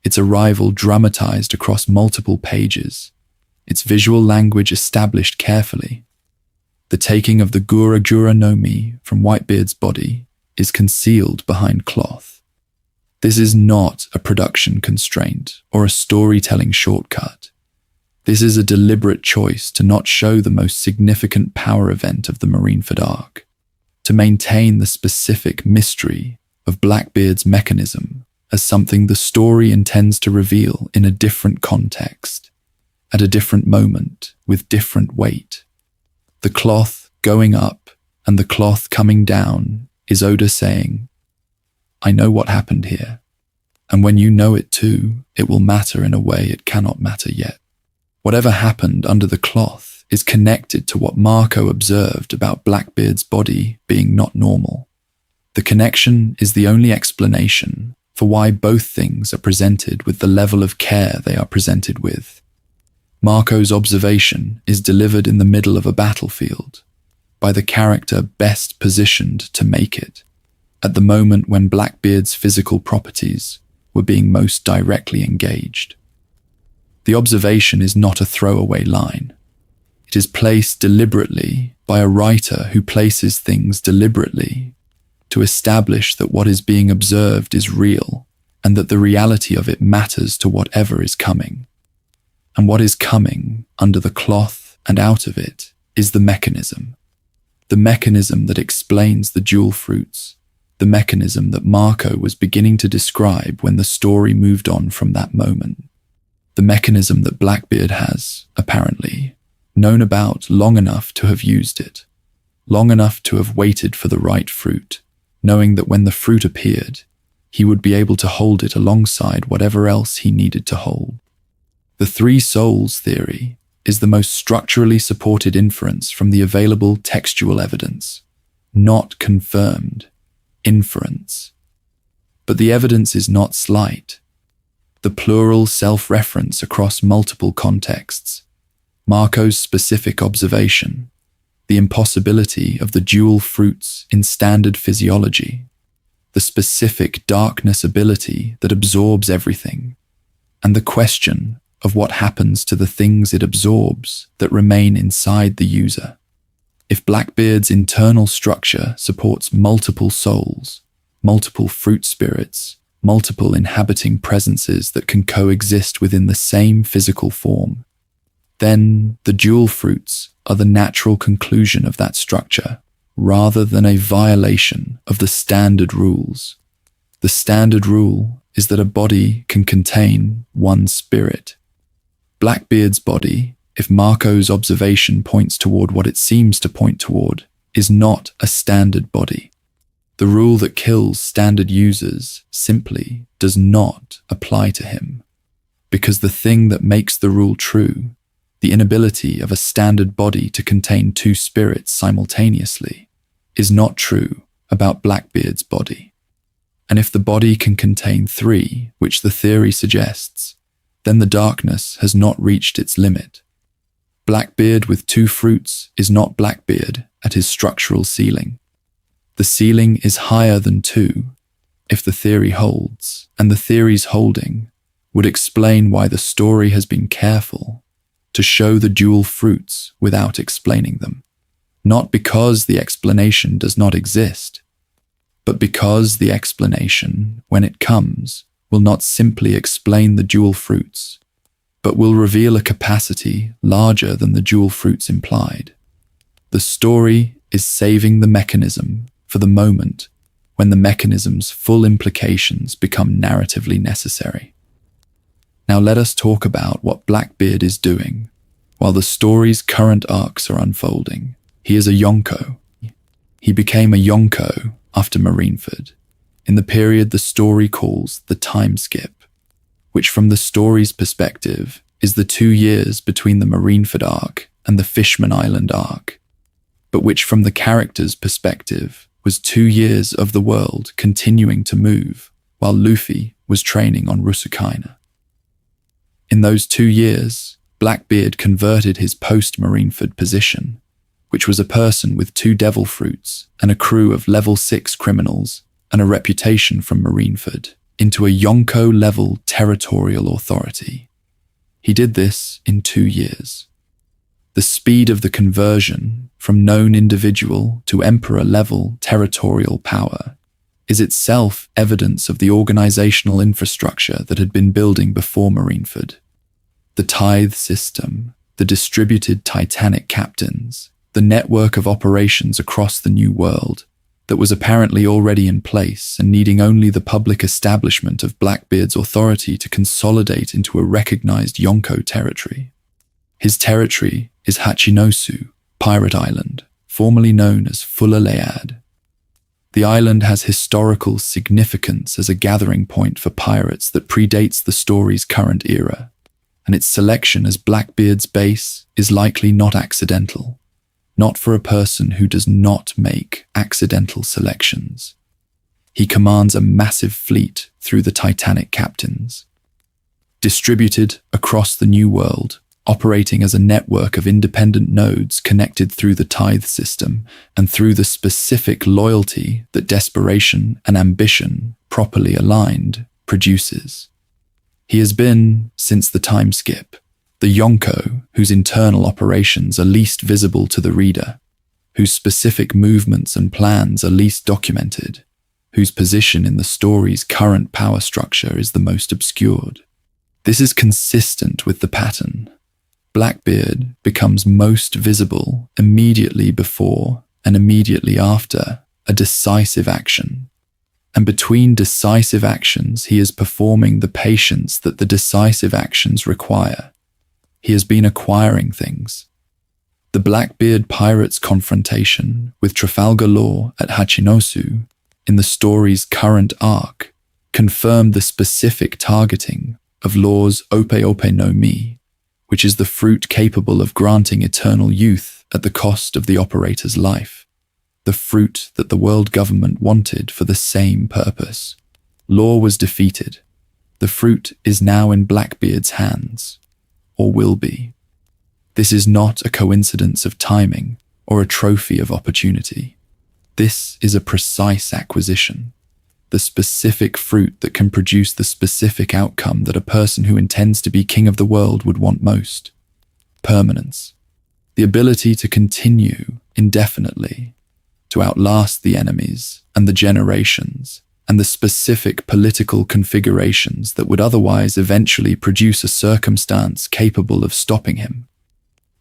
Its arrival dramatized across multiple pages. Its visual language established carefully. The taking of the Gura no Mi from Whitebeard's body is concealed behind cloth. This is not a production constraint or a storytelling shortcut. This is a deliberate choice to not show the most significant power event of the Marineford arc, to maintain the specific mystery of Blackbeard's mechanism as something the story intends to reveal in a different context, at a different moment, with different weight. The cloth going up and the cloth coming down is Oda saying, I know what happened here, and when you know it too, it will matter in a way it cannot matter yet. Whatever happened under the cloth is connected to what Marco observed about Blackbeard's body being not normal. The connection is the only explanation for why both things are presented with the level of care they are presented with. Marco's observation is delivered in the middle of a battlefield, by the character best positioned to make it, at the moment when Blackbeard's physical properties were being most directly engaged. The observation is not a throwaway line. It is placed deliberately by a writer who places things deliberately to establish that what is being observed is real and that the reality of it matters to whatever is coming. And what is coming under the cloth and out of it is the mechanism that explains the jewel fruits, the mechanism that Marco was beginning to describe when the story moved on from that moment, the mechanism that Blackbeard has, apparently, known about long enough to have used it, long enough to have waited for the right fruit, knowing that when the fruit appeared, he would be able to hold it alongside whatever else he needed to hold. The three souls theory is the most structurally supported inference from the available textual evidence, not confirmed inference. But the evidence is not slight. The plural self-reference across multiple contexts, Marco's specific observation, the impossibility of the dual fruits in standard physiology, the specific darkness ability that absorbs everything, and the question of what happens to the things it absorbs that remain inside the user. If Blackbeard's internal structure supports multiple souls, multiple fruit spirits, multiple inhabiting presences that can coexist within the same physical form, then the dual fruits are the natural conclusion of that structure, rather than a violation of the standard rules. The standard rule is that a body can contain one spirit. Blackbeard's body, if Marco's observation points toward what it seems to point toward, is not a standard body. The rule that kills standard users simply does not apply to him, because the thing that makes the rule true, the inability of a standard body to contain two spirits simultaneously, is not true about Blackbeard's body. And if the body can contain three, which the theory suggests, then the darkness has not reached its limit. Blackbeard with two fruits is not Blackbeard at his structural ceiling. The ceiling is higher than two, if the theory holds, and the theory's holding would explain why the story has been careful to show the dual fruits without explaining them. Not because the explanation does not exist, but because the explanation, when it comes, will not simply explain the dual fruits, but will reveal a capacity larger than the dual fruits implied. The story is saving the mechanism for the moment when the mechanism's full implications become narratively necessary. Now let us talk about what Blackbeard is doing while the story's current arcs are unfolding. He is a Yonko. He became a Yonko after Marineford, in the period the story calls the time skip, which from the story's perspective is the 2 years between the Marineford arc and the Fishman Island arc, but which from the character's perspective was 2 years of the world continuing to move while Luffy was training on Rusukaina. In those 2 years, Blackbeard converted his post-Marineford position, which was a person with 2 devil fruits and a crew of level 6 criminals and a reputation from Marineford, into a Yonko-level territorial authority. He did this in 2 years. The speed of the conversion from known individual to emperor-level territorial power is itself evidence of the organizational infrastructure that had been building before Marineford. The tithe system, the distributed Titanic captains, the network of operations across the New World that was apparently already in place and needing only the public establishment of Blackbeard's authority to consolidate into a recognized Yonko territory. His territory is Hachinosu, Pirate Island, formerly known as Fulalead. The island has historical significance as a gathering point for pirates that predates the story's current era, and its selection as Blackbeard's base is likely not accidental, not for a person who does not make accidental selections. He commands a massive fleet through the Titanic captains, distributed across the New World, operating as a network of independent nodes connected through the tithe system and through the specific loyalty that desperation and ambition, properly aligned, produces. He has been, since the time skip, the Yonko whose internal operations are least visible to the reader, whose specific movements and plans are least documented, whose position in the story's current power structure is the most obscured. This is consistent with the pattern. Blackbeard becomes most visible immediately before and immediately after a decisive action. And between decisive actions, he is performing the patience that the decisive actions require. He has been acquiring things. The Blackbeard pirates' confrontation with Trafalgar Law at Hachinosu in the story's current arc confirmed the specific targeting of Law's Ope Ope no Mi, which is the fruit capable of granting eternal youth at the cost of the operator's life, the fruit that the world government wanted for the same purpose. Law was defeated. The fruit is now in Blackbeard's hands, or will be. This is not a coincidence of timing or a trophy of opportunity. This is a precise acquisition, the specific fruit that can produce the specific outcome that a person who intends to be king of the world would want most. Permanence. The ability to continue indefinitely, to outlast the enemies and the generations and the specific political configurations that would otherwise eventually produce a circumstance capable of stopping him.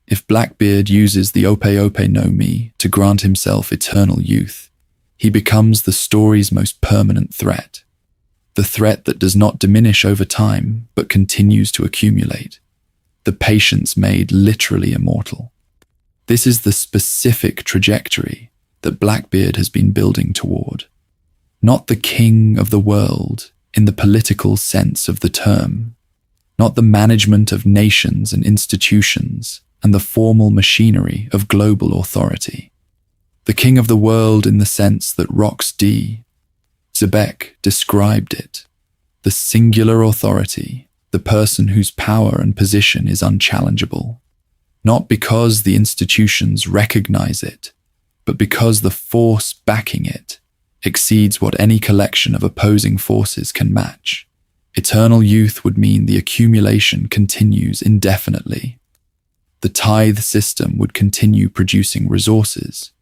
If Blackbeard uses the Ope Ope no Mi to grant himself eternal youth, he becomes the story's most permanent threat, the threat that does not diminish over time but continues to accumulate, the patience made literally immortal. This is the specific trajectory that Blackbeard has been building toward. Not the king of the world in the political sense of the term, not the management of nations and institutions and the formal machinery of global authority. The king of the world in the sense that Rox D. Zebek described it, the singular authority, the person whose power and position is unchallengeable, not because the institutions recognize it, but because the force backing it exceeds what any collection of opposing forces can match. Eternal youth would mean the accumulation continues indefinitely. The tithe system would continue producing resources.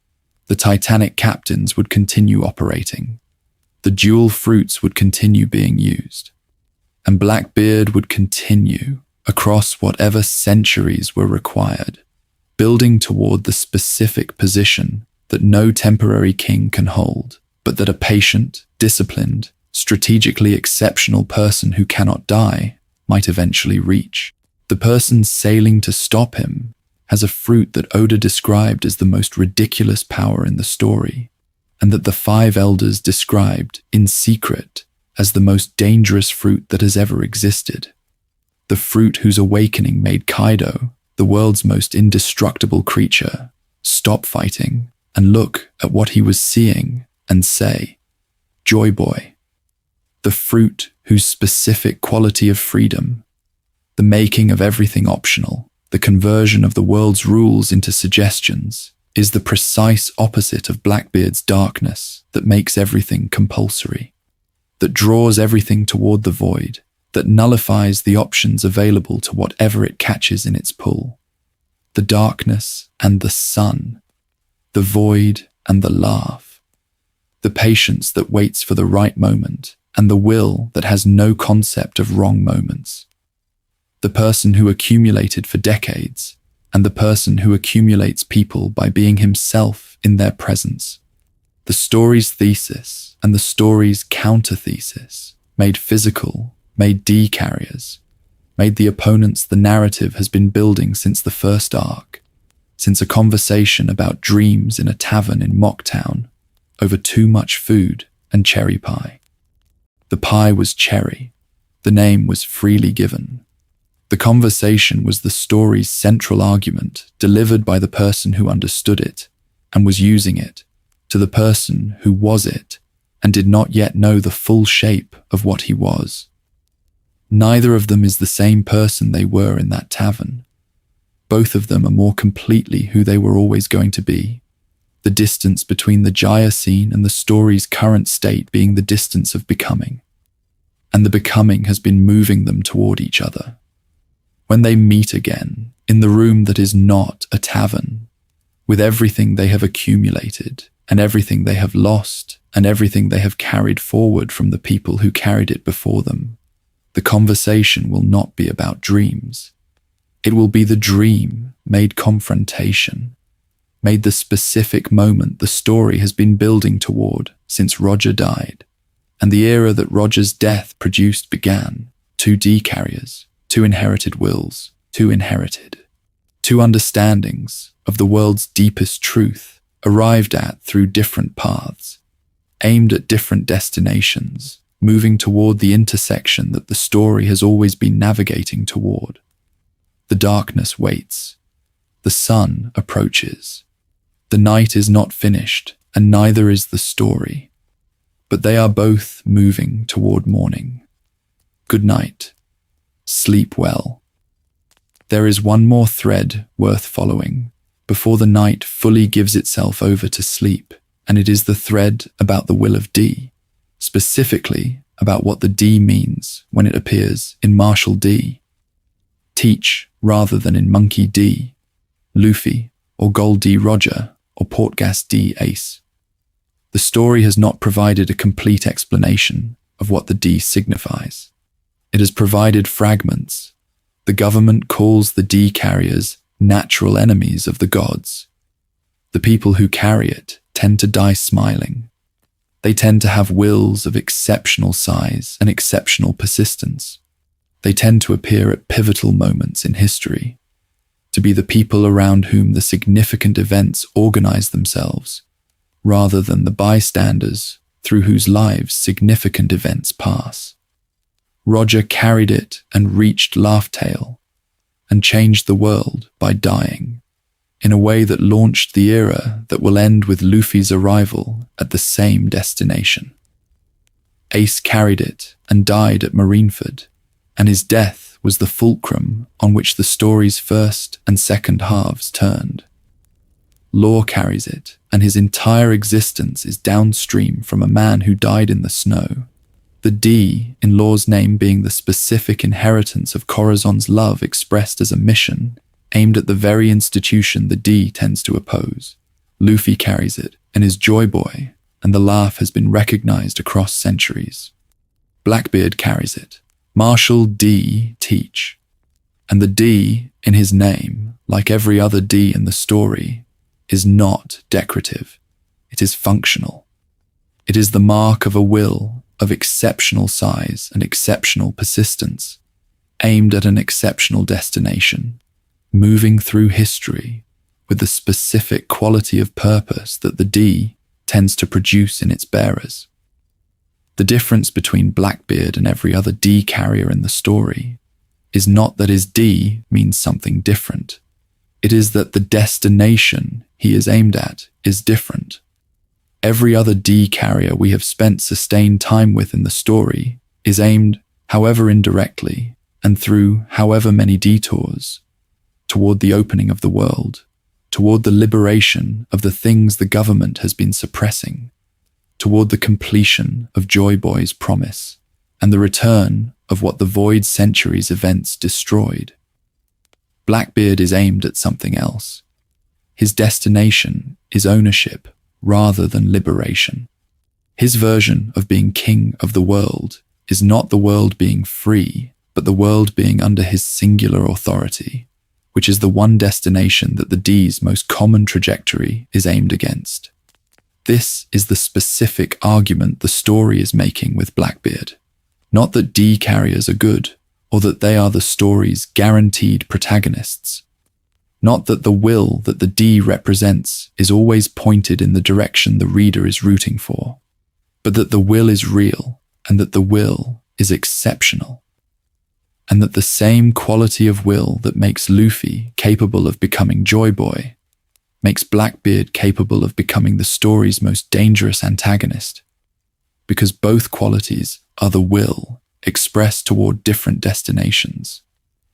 The Titanic captains would continue operating. The dual fruits would continue being used. And Blackbeard would continue across whatever centuries were required, building toward the specific position that no temporary king can hold, but that a patient, disciplined, strategically exceptional person who cannot die might eventually reach. The person sailing to stop him has a fruit that Oda described as the most ridiculous power in the story, and that the five elders described in secret as the most dangerous fruit that has ever existed. The fruit whose awakening made Kaido, the world's most indestructible creature, stop fighting and look at what he was seeing and say, "Joy Boy." The fruit whose specific quality of freedom, the making of everything optional, the conversion of the world's rules into suggestions, is the precise opposite of Blackbeard's darkness that makes everything compulsory, that draws everything toward the void, that nullifies the options available to whatever it catches in its pull. The darkness and the sun, the void and the laugh, the patience that waits for the right moment, and the will that has no concept of wrong moments. The person who accumulated for decades, and the person who accumulates people by being himself in their presence. The story's thesis and the story's counter-thesis, made physical, made D-carriers, made the opponents the narrative has been building since the first arc, since a conversation about dreams in a tavern in Mocktown over too much food and cherry pie. The pie was cherry. The name was freely given. The conversation was the story's central argument, delivered by the person who understood it and was using it, to the person who was it and did not yet know the full shape of what he was. Neither of them is the same person they were in that tavern. Both of them are more completely who they were always going to be, the distance between the Jaya scene and the story's current state being the distance of becoming. And the becoming has been moving them toward each other. When they meet again, in the room that is not a tavern, with everything they have accumulated, and everything they have lost, and everything they have carried forward from the people who carried it before them, the conversation will not be about dreams. It will be the dream made confrontation, made the specific moment the story has been building toward since Roger died, and the era that Roger's death produced began. 2 D carriers, 2 inherited wills, 2 inherited. 2 understandings of the world's deepest truth, arrived at through different paths, aimed at different destinations, moving toward the intersection that the story has always been navigating toward. The darkness waits. The sun approaches. The night is not finished, and neither is the story. But they are both moving toward morning. Good night. Sleep well. There is one more thread worth following before the night fully gives itself over to sleep, and it is the thread about the will of D, specifically about what the D means when it appears in MarshallDTeach rather than in Monkey D, Luffy, or Gold D Roger, or Portgas D Ace. The story has not provided a complete explanation of what the D signifies. It has provided fragments. The government calls the D carriers natural enemies of the gods. The people who carry it tend to die smiling. They tend to have wills of exceptional size and exceptional persistence. They tend to appear at pivotal moments in history, to be the people around whom the significant events organize themselves, rather than the bystanders through whose lives significant events pass. Roger carried it and reached Laugh-Tale, and changed the world by dying, in a way that launched the era that will end with Luffy's arrival at the same destination. Ace carried it and died at Marineford, and his death was the fulcrum on which the story's first and second halves turned. Law carries it, and his entire existence is downstream from a man who died in the snow. The D in Law's name being the specific inheritance of Corazon's love expressed as a mission aimed at the very institution the D tends to oppose. Luffy carries it and is Joy Boy, and the laugh has been recognized across centuries. Blackbeard carries it, MarshallDTeach, and the D in his name, like every other D in the story, is not decorative. It is functional. It is the mark of a will of exceptional size and exceptional persistence, aimed at an exceptional destination, moving through history with the specific quality of purpose that the D tends to produce in its bearers. The difference between Blackbeard and every other D carrier in the story is not that his D means something different. It is that the destination he is aimed at is different. Every other D carrier we have spent sustained time with in the story is aimed, however indirectly, and through however many detours, toward the opening of the world, toward the liberation of the things the government has been suppressing, toward the completion of Joy Boy's promise, and the return of what the Void Centuries events destroyed. Blackbeard is aimed at something else. His destination is ownership rather than liberation. His version of being king of the world is not the world being free, but the world being under his singular authority, which is the one destination that the D's most common trajectory is aimed against. This is the specific argument the story is making with Blackbeard. Not that D carriers are good, or that they are the story's guaranteed protagonists. Not that the will that the D represents is always pointed in the direction the reader is rooting for, but that the will is real and that the will is exceptional. and that the same quality of will that makes Luffy capable of becoming Joy Boy makes Blackbeard capable of becoming the story's most dangerous antagonist, because both qualities are the will expressed toward different destinations.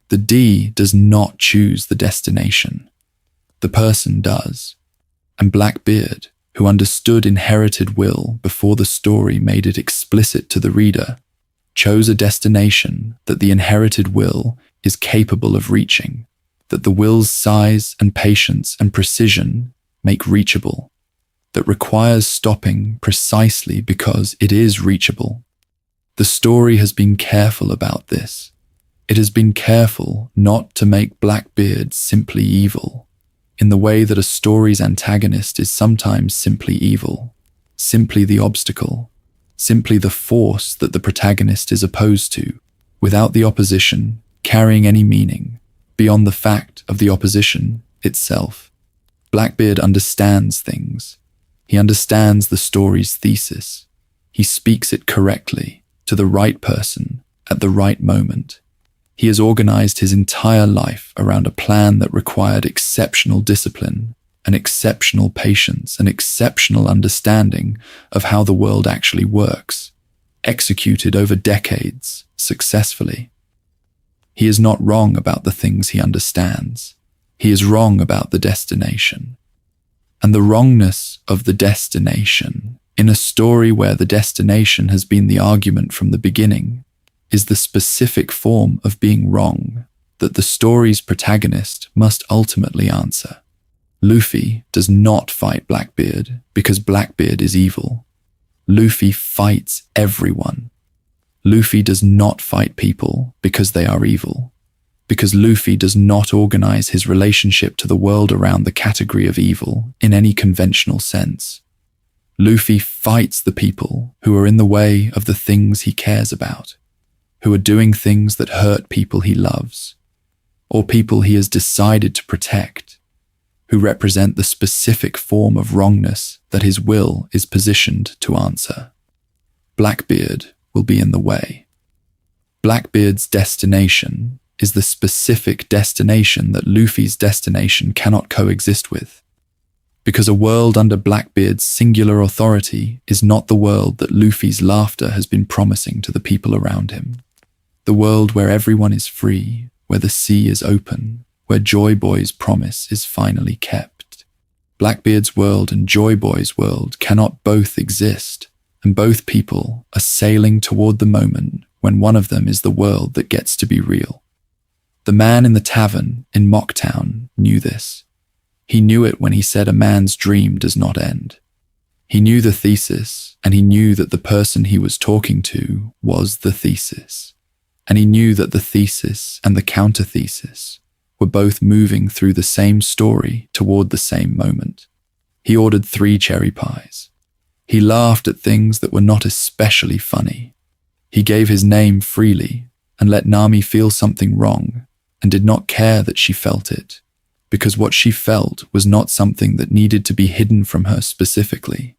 The D does not choose the destination. The person does. And Blackbeard, who understood inherited will before the story made it explicit to the reader, chose a destination that the inherited will is capable of reaching, that the will's size and patience and precision make reachable, that requires stopping precisely because it is reachable. The story has been careful about this. It has been careful not to make Blackbeard simply evil, in the way that a story's antagonist is sometimes simply evil, simply the obstacle, simply the force that the protagonist is opposed to, without the opposition carrying any meaning beyond the fact of the opposition itself. Blackbeard understands things. He understands the story's thesis. He speaks it correctly to the right person at the right moment. He has organized his entire life around a plan that required exceptional discipline, an exceptional patience, an exceptional understanding of how the world actually works, executed over decades successfully. He is not wrong about the things he understands. He is wrong about the destination. And the wrongness of the destination, in a story where the destination has been the argument from the beginning, is the specific form of being wrong that the story's protagonist must ultimately answer. Luffy does not fight Blackbeard because Blackbeard is evil. Luffy fights everyone. Luffy does not fight people because they are evil, because Luffy does not organize his relationship to the world around the category of evil in any conventional sense. Luffy fights the people who are in the way of the things he cares about, who are doing things that hurt people he loves, or people he has decided to protect, who represent the specific form of wrongness that his will is positioned to answer. Blackbeard will be in the way. Blackbeard's destination is the specific destination that Luffy's destination cannot coexist with, because a world under Blackbeard's singular authority is not the world that Luffy's laughter has been promising to the people around him. The world where everyone is free, where the sea is open, where Joy Boy's promise is finally kept. Blackbeard's world and Joy Boy's world cannot both exist, and both people are sailing toward the moment when one of them is the world that gets to be real. The man in the tavern in Mocktown knew this. He knew it when he said a man's dream does not end. He knew the thesis, and he knew that the person he was talking to was the thesis. And he knew that the thesis and the counter-thesis were both moving through the same story toward the same moment. He ordered 3 cherry pies. He laughed at things that were not especially funny. He gave his name freely and let Nami feel something wrong and did not care that she felt it, because what she felt was not something that needed to be hidden from her specifically,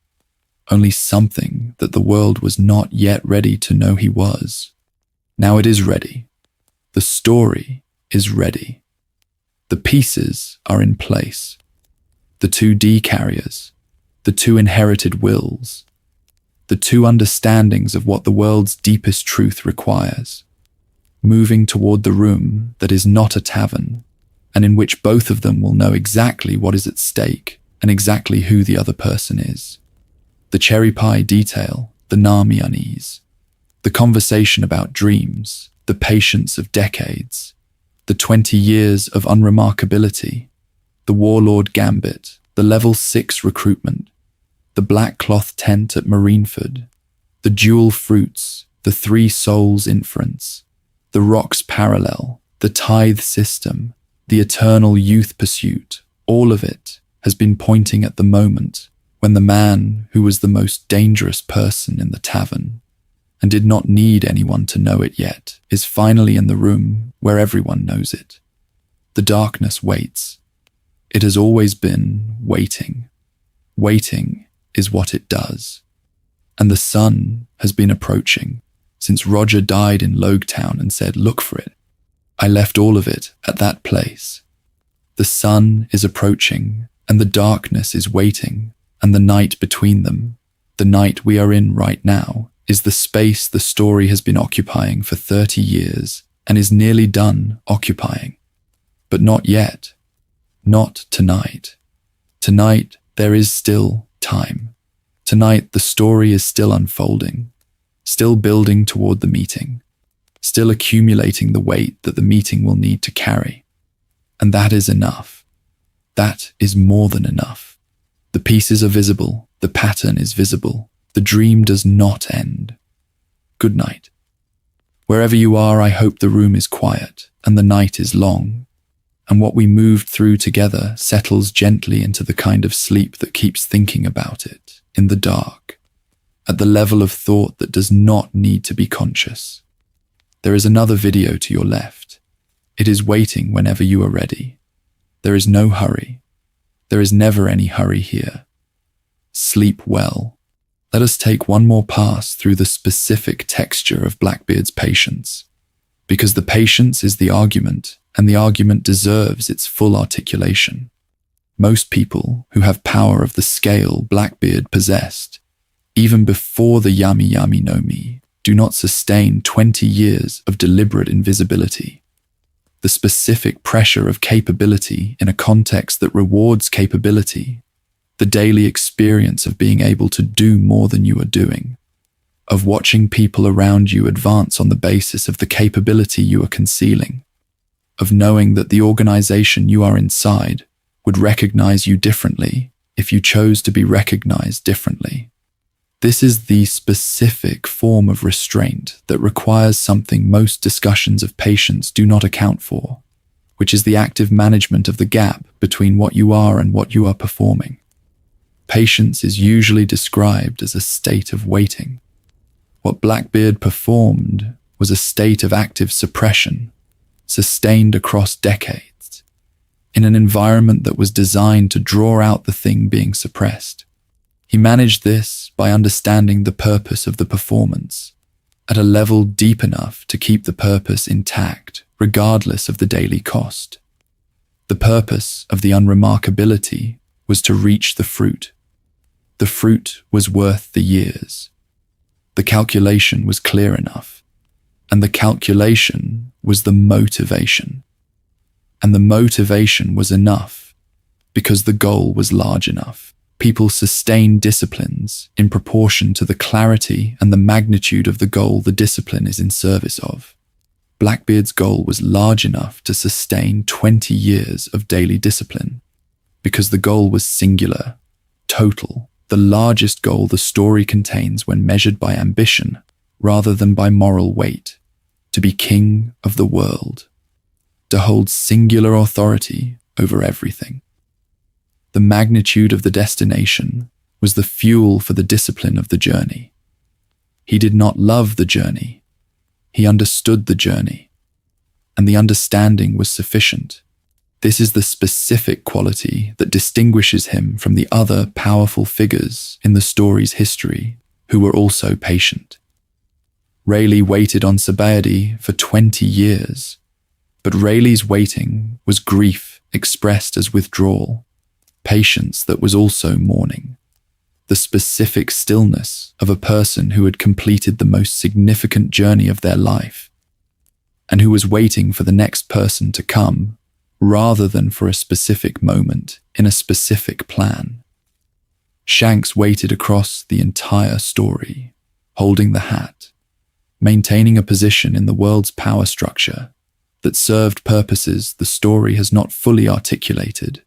only something that the world was not yet ready to know he was. Now it is ready. The story is ready. The pieces are in place. The 2 D carriers, the 2 inherited wills, the 2 understandings of what the world's deepest truth requires, moving toward the room that is not a tavern, and in which both of them will know exactly what is at stake and exactly who the other person is. The cherry pie detail, the Nami unease, the conversation about dreams, the patience of decades, the 20 years of unremarkability, the Warlord Gambit, the level 6 recruitment, the black cloth tent at Marineford, the dual fruits, the 3 souls inference, the rocks parallel, the tithe system, the eternal youth pursuit, all of it has been pointing at the moment when the man who was the most dangerous person in the tavern and did not need anyone to know it yet is finally in the room where everyone knows it. The darkness waits. It has always been waiting. Waiting is what it does. And the sun has been approaching since Roger died in Logetown and said, "Look for it." I left all of it at that place. The sun is approaching, and the darkness is waiting, and the night between them, the night we are in right now, is the space the story has been occupying for 30 years and is nearly done occupying. But not yet. Not tonight. Tonight, there is still time. Tonight, the story is still unfolding, still building toward the meeting, still accumulating the weight that the meeting will need to carry. And that is enough. That is more than enough. The pieces are visible, the pattern is visible, the dream does not end. Good night. Wherever you are, I hope the room is quiet and the night is long, and what we moved through together settles gently into the kind of sleep that keeps thinking about it, in the dark, at the level of thought that does not need to be conscious. There is another video to your left. It is waiting whenever you are ready. There is no hurry. There is never any hurry here. Sleep well. Let us take one more pass through the specific texture of Blackbeard's patience, because the patience is the argument, and the argument deserves its full articulation. Most people who have power of the scale Blackbeard possessed, even before the Yami no Mi, do not sustain 20 years of deliberate invisibility. The specific pressure of capability in a context that rewards capability, the daily experience of being able to do more than you are doing, of watching people around you advance on the basis of the capability you are concealing, of knowing that the organization you are inside would recognize you differently if you chose to be recognized differently. This is the specific form of restraint that requires something most discussions of patience do not account for, which is the active management of the gap between what you are and what you are performing. Patience is usually described as a state of waiting. What Blackbeard performed was a state of active suppression, sustained across decades, in an environment that was designed to draw out the thing being suppressed. He managed this by understanding the purpose of the performance, at a level deep enough to keep the purpose intact, regardless of the daily cost. The purpose of the unremarkability was to reach the fruit. The fruit was worth the years. The calculation was clear enough, and the calculation was the motivation. And the motivation was enough, because the goal was large enough. People sustain disciplines in proportion to the clarity and the magnitude of the goal the discipline is in service of. Blackbeard's goal was large enough to sustain 20 years of daily discipline, because the goal was singular, total, the largest goal the story contains when measured by ambition rather than by moral weight, to be king of the world, to hold singular authority over everything. The magnitude of the destination was the fuel for the discipline of the journey. He did not love the journey. He understood the journey, and the understanding was sufficient. This is the specific quality that distinguishes him from the other powerful figures in the story's history who were also patient. Rayleigh waited on Sabayadi for 20 years, but Rayleigh's waiting was grief expressed as withdrawal, patience that was also mourning, the specific stillness of a person who had completed the most significant journey of their life, and who was waiting for the next person to come, rather than for a specific moment in a specific plan. Shanks waited across the entire story, holding the hat, maintaining a position in the world's power structure that served purposes the story has not fully articulated.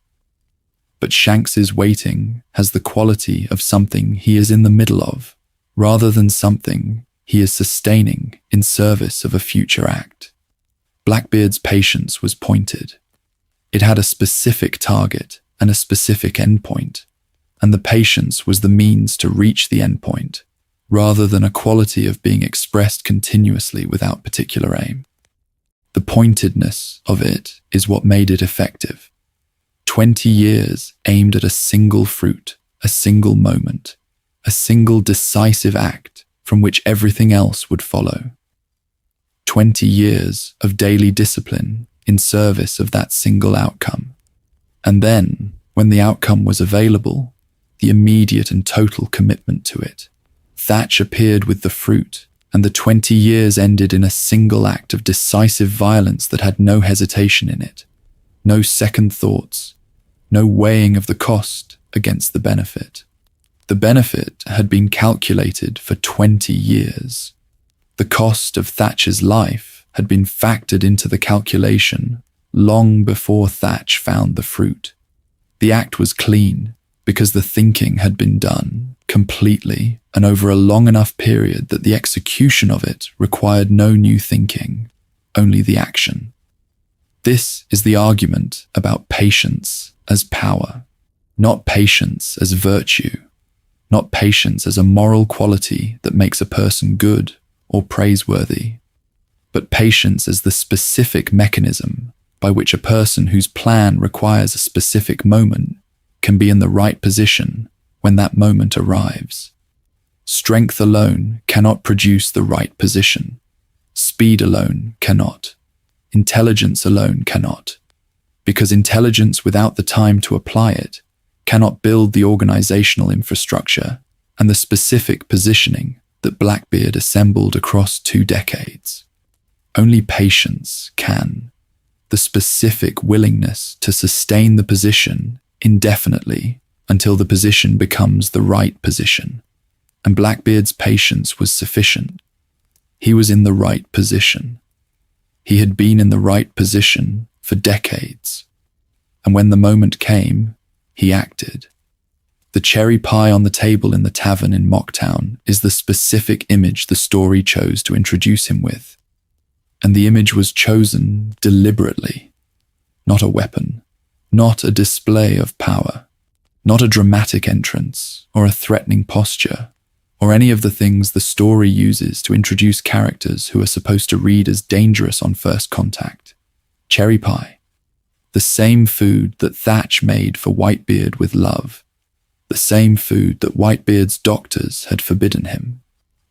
But Shanks's waiting has the quality of something he is in the middle of, rather than something he is sustaining in service of a future act. Blackbeard's patience was pointed. It had a specific target and a specific endpoint, and the patience was the means to reach the endpoint, rather than a quality of being expressed continuously without particular aim. The pointedness of it is what made it effective. 20 years aimed at a single fruit, a single moment, a single decisive act from which everything else would follow. 20 years of daily discipline in service of that single outcome. And then, when the outcome was available, the immediate and total commitment to it. Thatch appeared with the fruit, and the 20 years ended in a single act of decisive violence that had no hesitation in it, no second thoughts, no weighing of the cost against the benefit. The benefit had been calculated for 20 years. The cost of Thatch's life had been factored into the calculation long before Thatch found the fruit. The act was clean because the thinking had been done completely and over a long enough period that the execution of it required no new thinking, only the action. This is the argument about patience as power, not patience as virtue, not patience as a moral quality that makes a person good or praiseworthy, but patience as the specific mechanism by which a person whose plan requires a specific moment can be in the right position when that moment arrives. Strength alone cannot produce the right position. Speed alone cannot. Intelligence alone cannot. Because intelligence without the time to apply it cannot build the organizational infrastructure and the specific positioning that Blackbeard assembled across 2 decades. Only patience can. The specific willingness to sustain the position indefinitely until the position becomes the right position. And Blackbeard's patience was sufficient. He was in the right position. He had been in the right position for decades. And when the moment came, he acted. The cherry pie on the table in the tavern in Mocktown is the specific image the story chose to introduce him with. And the image was chosen deliberately. Not a weapon, not a display of power, not a dramatic entrance or a threatening posture, or any of the things the story uses to introduce characters who are supposed to read as dangerous on first contact. Cherry pie. The same food that Thatch made for Whitebeard with love. The same food that Whitebeard's doctors had forbidden him.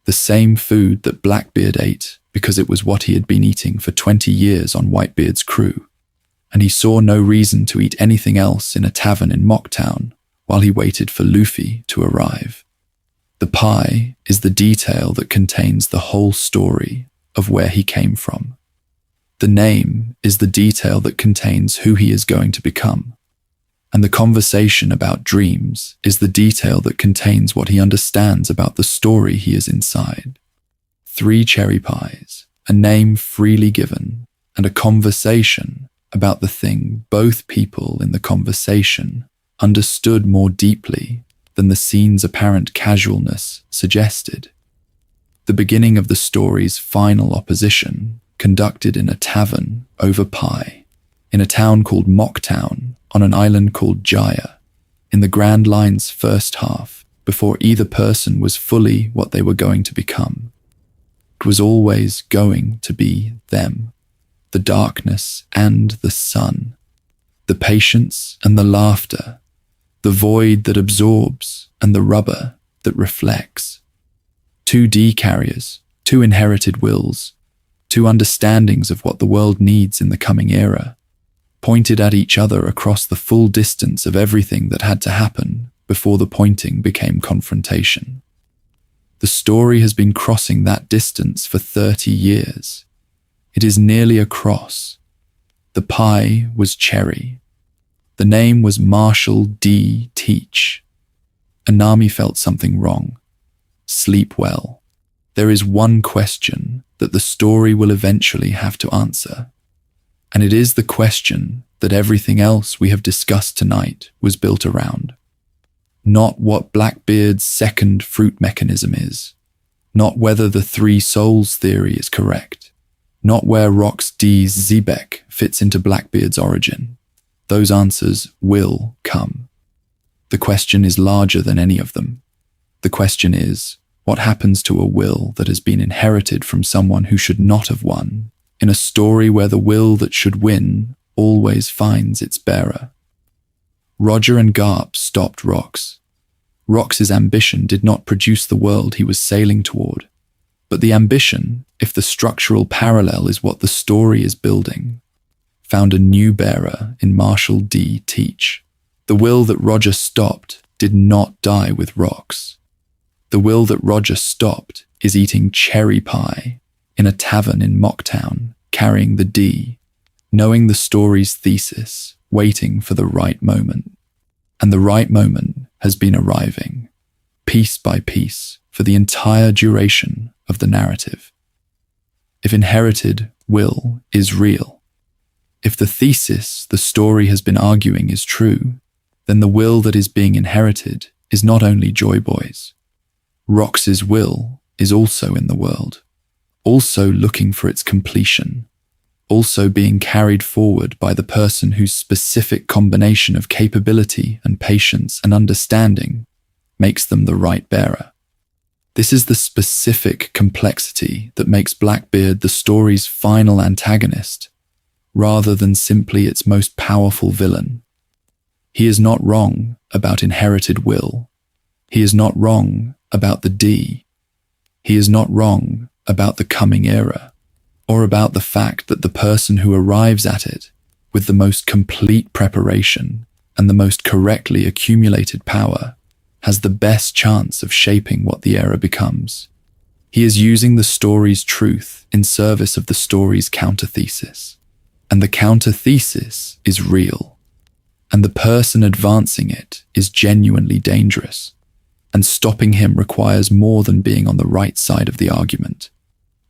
The same food that Blackbeard ate because it was what he had been eating for 20 years on Whitebeard's crew. And he saw no reason to eat anything else in a tavern in Mocktown while he waited for Luffy to arrive. The pie is the detail that contains the whole story of where he came from. The name is the detail that contains who he is going to become. And the conversation about dreams is the detail that contains what he understands about the story he is inside. 3 cherry pies, a name freely given, and a conversation about the thing both people in the conversation understood more deeply than the scene's apparent casualness suggested. The beginning of the story's final opposition conducted in a tavern over pie, in a town called Mocktown, on an island called Jaya, in the Grand Line's first half, before either person was fully what they were going to become. It was always going to be them, the darkness and the sun, the patience and the laughter, the void that absorbs and the rubber that reflects. 2 D carriers, 2 inherited wills, 2 understandings of what the world needs in the coming era, pointed at each other across the full distance of everything that had to happen before the pointing became confrontation. The story has been crossing that distance for 30 years. It is nearly across. The pie was cherry. The name was MarshallDTeach. Anami felt something wrong. Sleep well. There is one question that the story will eventually have to answer. And it is the question that everything else we have discussed tonight was built around. Not what Blackbeard's second fruit mechanism is. Not whether the 3 souls theory is correct. Not where Rox D's Zebek fits into Blackbeard's origin. Those answers will come. The question is larger than any of them. The question is, what happens to a will that has been inherited from someone who should not have won, in a story where the will that should win always finds its bearer? Roger and Garp stopped Rox. Rox's ambition did not produce the world he was sailing toward, But the ambition, if the structural parallel is what the story is building, found a new bearer in MarshallDTeach. The will that Roger stopped did not die with rocks. The will that Roger stopped is eating cherry pie in a tavern in Mocktown, carrying the D, knowing the story's thesis, waiting for the right moment. And the right moment has been arriving, piece by piece, for the entire duration of the narrative. If inherited will is real, if the thesis the story has been arguing is true, then the will that is being inherited is not only Joy Boy's. Rox's will is also in the world, also looking for its completion, also being carried forward by the person whose specific combination of capability and patience and understanding makes them the right bearer. This is the specific complexity that makes Blackbeard the story's final antagonist, rather than simply its most powerful villain. He is not wrong about inherited will. He is not wrong about the D. He is not wrong about the coming era, or about the fact that the person who arrives at it with the most complete preparation and the most correctly accumulated power has the best chance of shaping what the era becomes. He is using the story's truth in service of the story's counter-thesis. And the counter-thesis is real. And the person advancing it is genuinely dangerous. And stopping him requires more than being on the right side of the argument.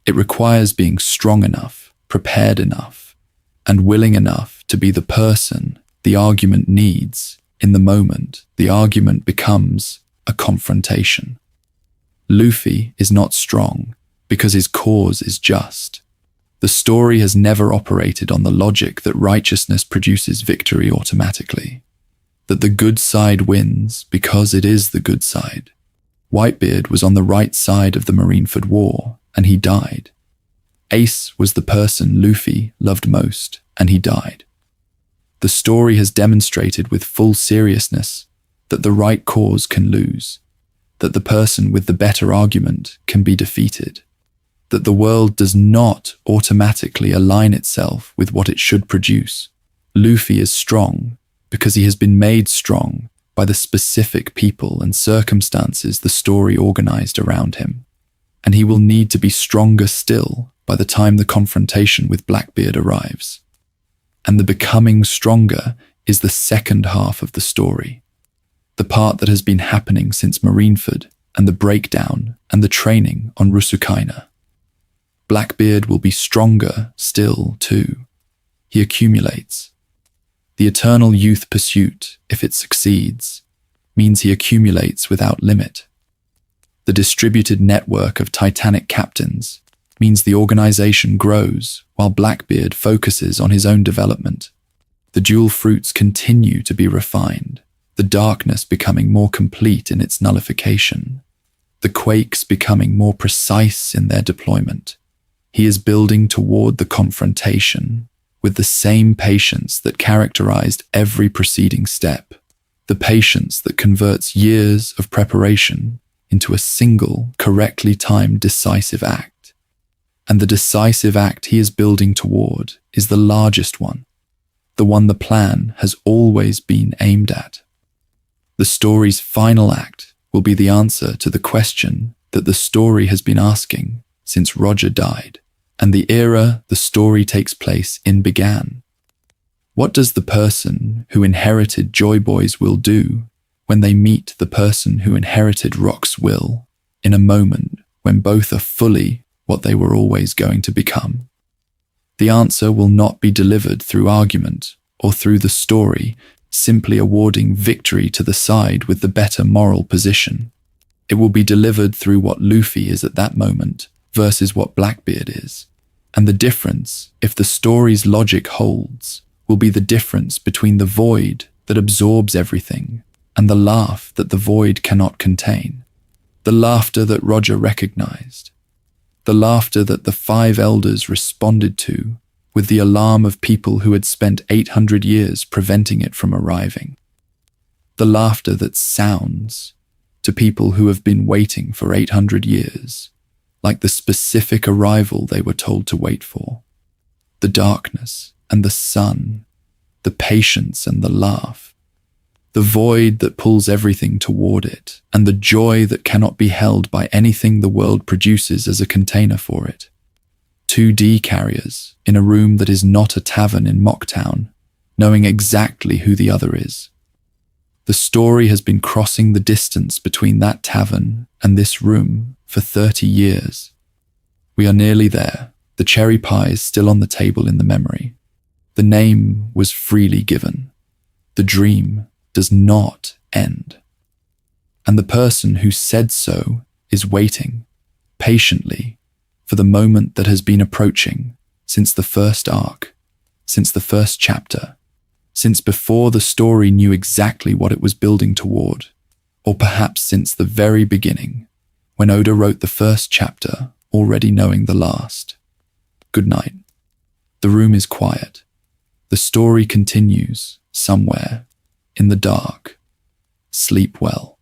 It requires being strong enough, prepared enough, and willing enough to be the person the argument needs in the moment the argument becomes a confrontation. Luffy is not strong because his cause is just. The story has never operated on the logic that righteousness produces victory automatically, that the good side wins because it is the good side. Whitebeard was on the right side of the Marineford War, and he died. Ace was the person Luffy loved most, and he died. The story has demonstrated with full seriousness that the right cause can lose, that the person with the better argument can be defeated, that the world does not automatically align itself with what it should produce. Luffy is strong because he has been made strong by the specific people and circumstances the story organized around him, and he will need to be stronger still by the time the confrontation with Blackbeard arrives. And the becoming stronger is the second half of the story, the part that has been happening since Marineford and the breakdown and the training on Rusukaina. Blackbeard will be stronger still too. He accumulates. The eternal youth pursuit, if it succeeds, means he accumulates without limit. The distributed network of Titanic captains means the organization grows while Blackbeard focuses on his own development. The dual fruits continue to be refined, the darkness becoming more complete in its nullification, the quakes becoming more precise in their deployment. He is building toward the confrontation with the same patience that characterized every preceding step, the patience that converts years of preparation into a single, correctly timed decisive act. And the decisive act he is building toward is the largest one, the one the plan has always been aimed at. The story's final act will be the answer to the question that the story has been asking since Roger died, and the era the story takes place in began. What does the person who inherited Joy Boy's will do when they meet the person who inherited Rock's will in a moment when both are fully what they were always going to become? The answer will not be delivered through argument or through the story simply awarding victory to the side with the better moral position. It will be delivered through what Luffy is at that moment versus what Blackbeard is. And the difference, if the story's logic holds, will be the difference between the void that absorbs everything and the laugh that the void cannot contain. The laughter that Roger recognized. The laughter that the 5 elders responded to with the alarm of people who had spent 800 years preventing it from arriving. The laughter that sounds to people who have been waiting for 800 years, like the specific arrival they were told to wait for. The darkness and the sun, the patience and the laugh, the void that pulls everything toward it, and the joy that cannot be held by anything the world produces as a container for it. 2D carriers in a room that is not a tavern in Mocktown, knowing exactly who the other is. The story has been crossing the distance between that tavern and this room for 30 years. We are nearly there, the cherry pies still on the table in the memory. The name was freely given. The dream does not end. And the person who said so is waiting, patiently, for the moment that has been approaching since the first arc, since the first chapter, since before the story knew exactly what it was building toward, or perhaps since the very beginning, when Oda wrote the first chapter, already knowing the last. Good night. The room is quiet. The story continues, somewhere, in the dark. Sleep well.